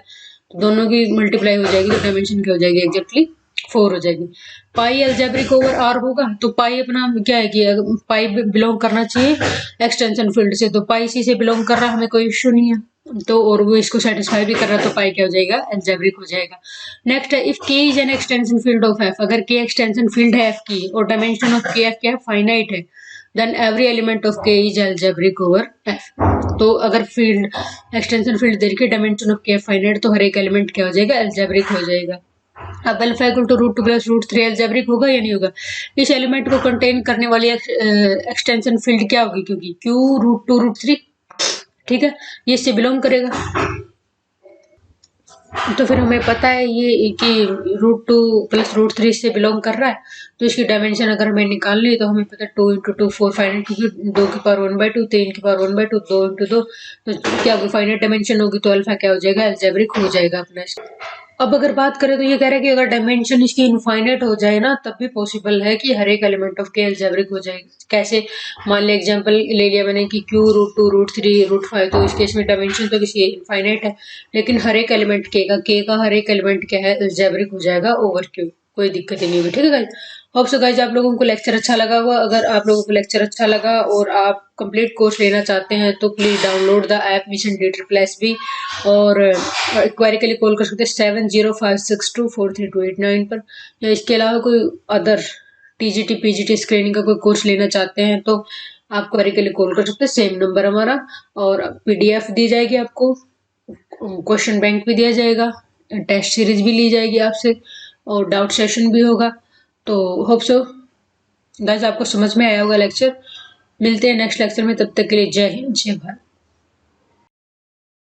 तो दोनों की मल्टीप्लाई हो जाएगी, तो डायमेंशन क्या हो जाएगी, एग्जैक्टली 4 हो जाएगी। पाई एल्जेब्रिक ओवर आर होगा, तो पाई अपना क्या है कि पाई बिलोंग करना चाहिए एक्सटेंशन फील्ड से, तो पाई सी से बिलोंग कर रहा है, हमें कोई इश्यू नहीं है, तो और वो इसको सेटिस्फाई भी कर रहा है, तो पाई क्या हो जाएगा, एल्जेब्रिक हो जाएगा। नेक्स्ट है, इफ के is an extension field of F, अगर के एक्सटेंशन फील्ड है एफ की और डायमेंशन ऑफ के एफ क्या है, फाइनाइट है, then every element of K is algebraic over F. तो अगर फील्ड एक्सटेंशन फील्ड दे रखी, dimension of K F finite, तो हर एक एलिमेंट क्या हो जाएगा, एल्जेब्रिक हो जाएगा। अब alpha equal to root 2 plus root 3 algebraic होगा या नहीं होगा, इस एलिमेंट को कंटेन करने वाली एक्सटेंशन फील्ड क्या होगी, क्योंकि क्यू रूट 2 रूट 3, ठीक है, ये इससे बिलोंग करेगा, तो फिर हमें पता है ये कि रूट 2 प्लस रूट 3 से बिलोंग कर रहा है, तो इसकी डायमेंशन अगर हमें निकालनी है तो हमें पता है 2 इंटू 2 4 फाइनाइट, क्योंकि 2 की पावर 1/2, 3 की पावर 1/2, 2 इंटू 2, तो क्या होगी, फाइनाइट डायमेंशन होगी, तो अल्फा क्या हो जाएगा, एल्जेब्रिक हो जाएगा अपना। अब अगर बात करें तो ये कह रहा है कि अगर डायमेंशन इसकी इनफाइनाइट हो जाए ना, तब भी पॉसिबल है कि हर एक एलिमेंट ऑफ के एल्जेब्रिक हो जाए। कैसे, मान लिया एग्जांपल ले लिया मैंने कि क्यू रूट 2 रूट 3 रूट 5, तो इस केस में डायमेंशन तो किसी इनफाइनाइट है, लेकिन हर एक एलिमेंट के का हर एक एलिमेंट क्या है, एल्जेब्रिक हो जाएगा ओवर क्यू, कोई दिक्कत ही नहीं हुई। ठीक है गाइस, होप सो गाइस आप लोगों को लेक्चर अच्छा लगा होगा। अगर आप लोगों को लेक्चर अच्छा लगा और आप कंप्लीट कोर्स लेना चाहते हैं तो please download the app mission DSSB, और क्वेरी के लिए कॉल कर सकते हैं 7056243289 पर, या इसके अलावा कोई अदर TGT PGT स्क्रीनिंग का कोई कोर्स लेना चाहते हैं तो आप क्वेरी के लिए कॉल कर सकते हैं, सेम नंबर हमारा, और PDF दी जाएगी आपको, क्वेश्चन बैंक भी दिया जाएगा, टेस्ट सीरीज भी ली जाएगी आपसे, और डाउट सेशन भी होगा। तो होप सो गाइस आपको समझ में आया होगा लेक्चर। मिलते हैं नेक्स्ट लेक्चर में, तब तक के लिए जय हिंद जय भारत।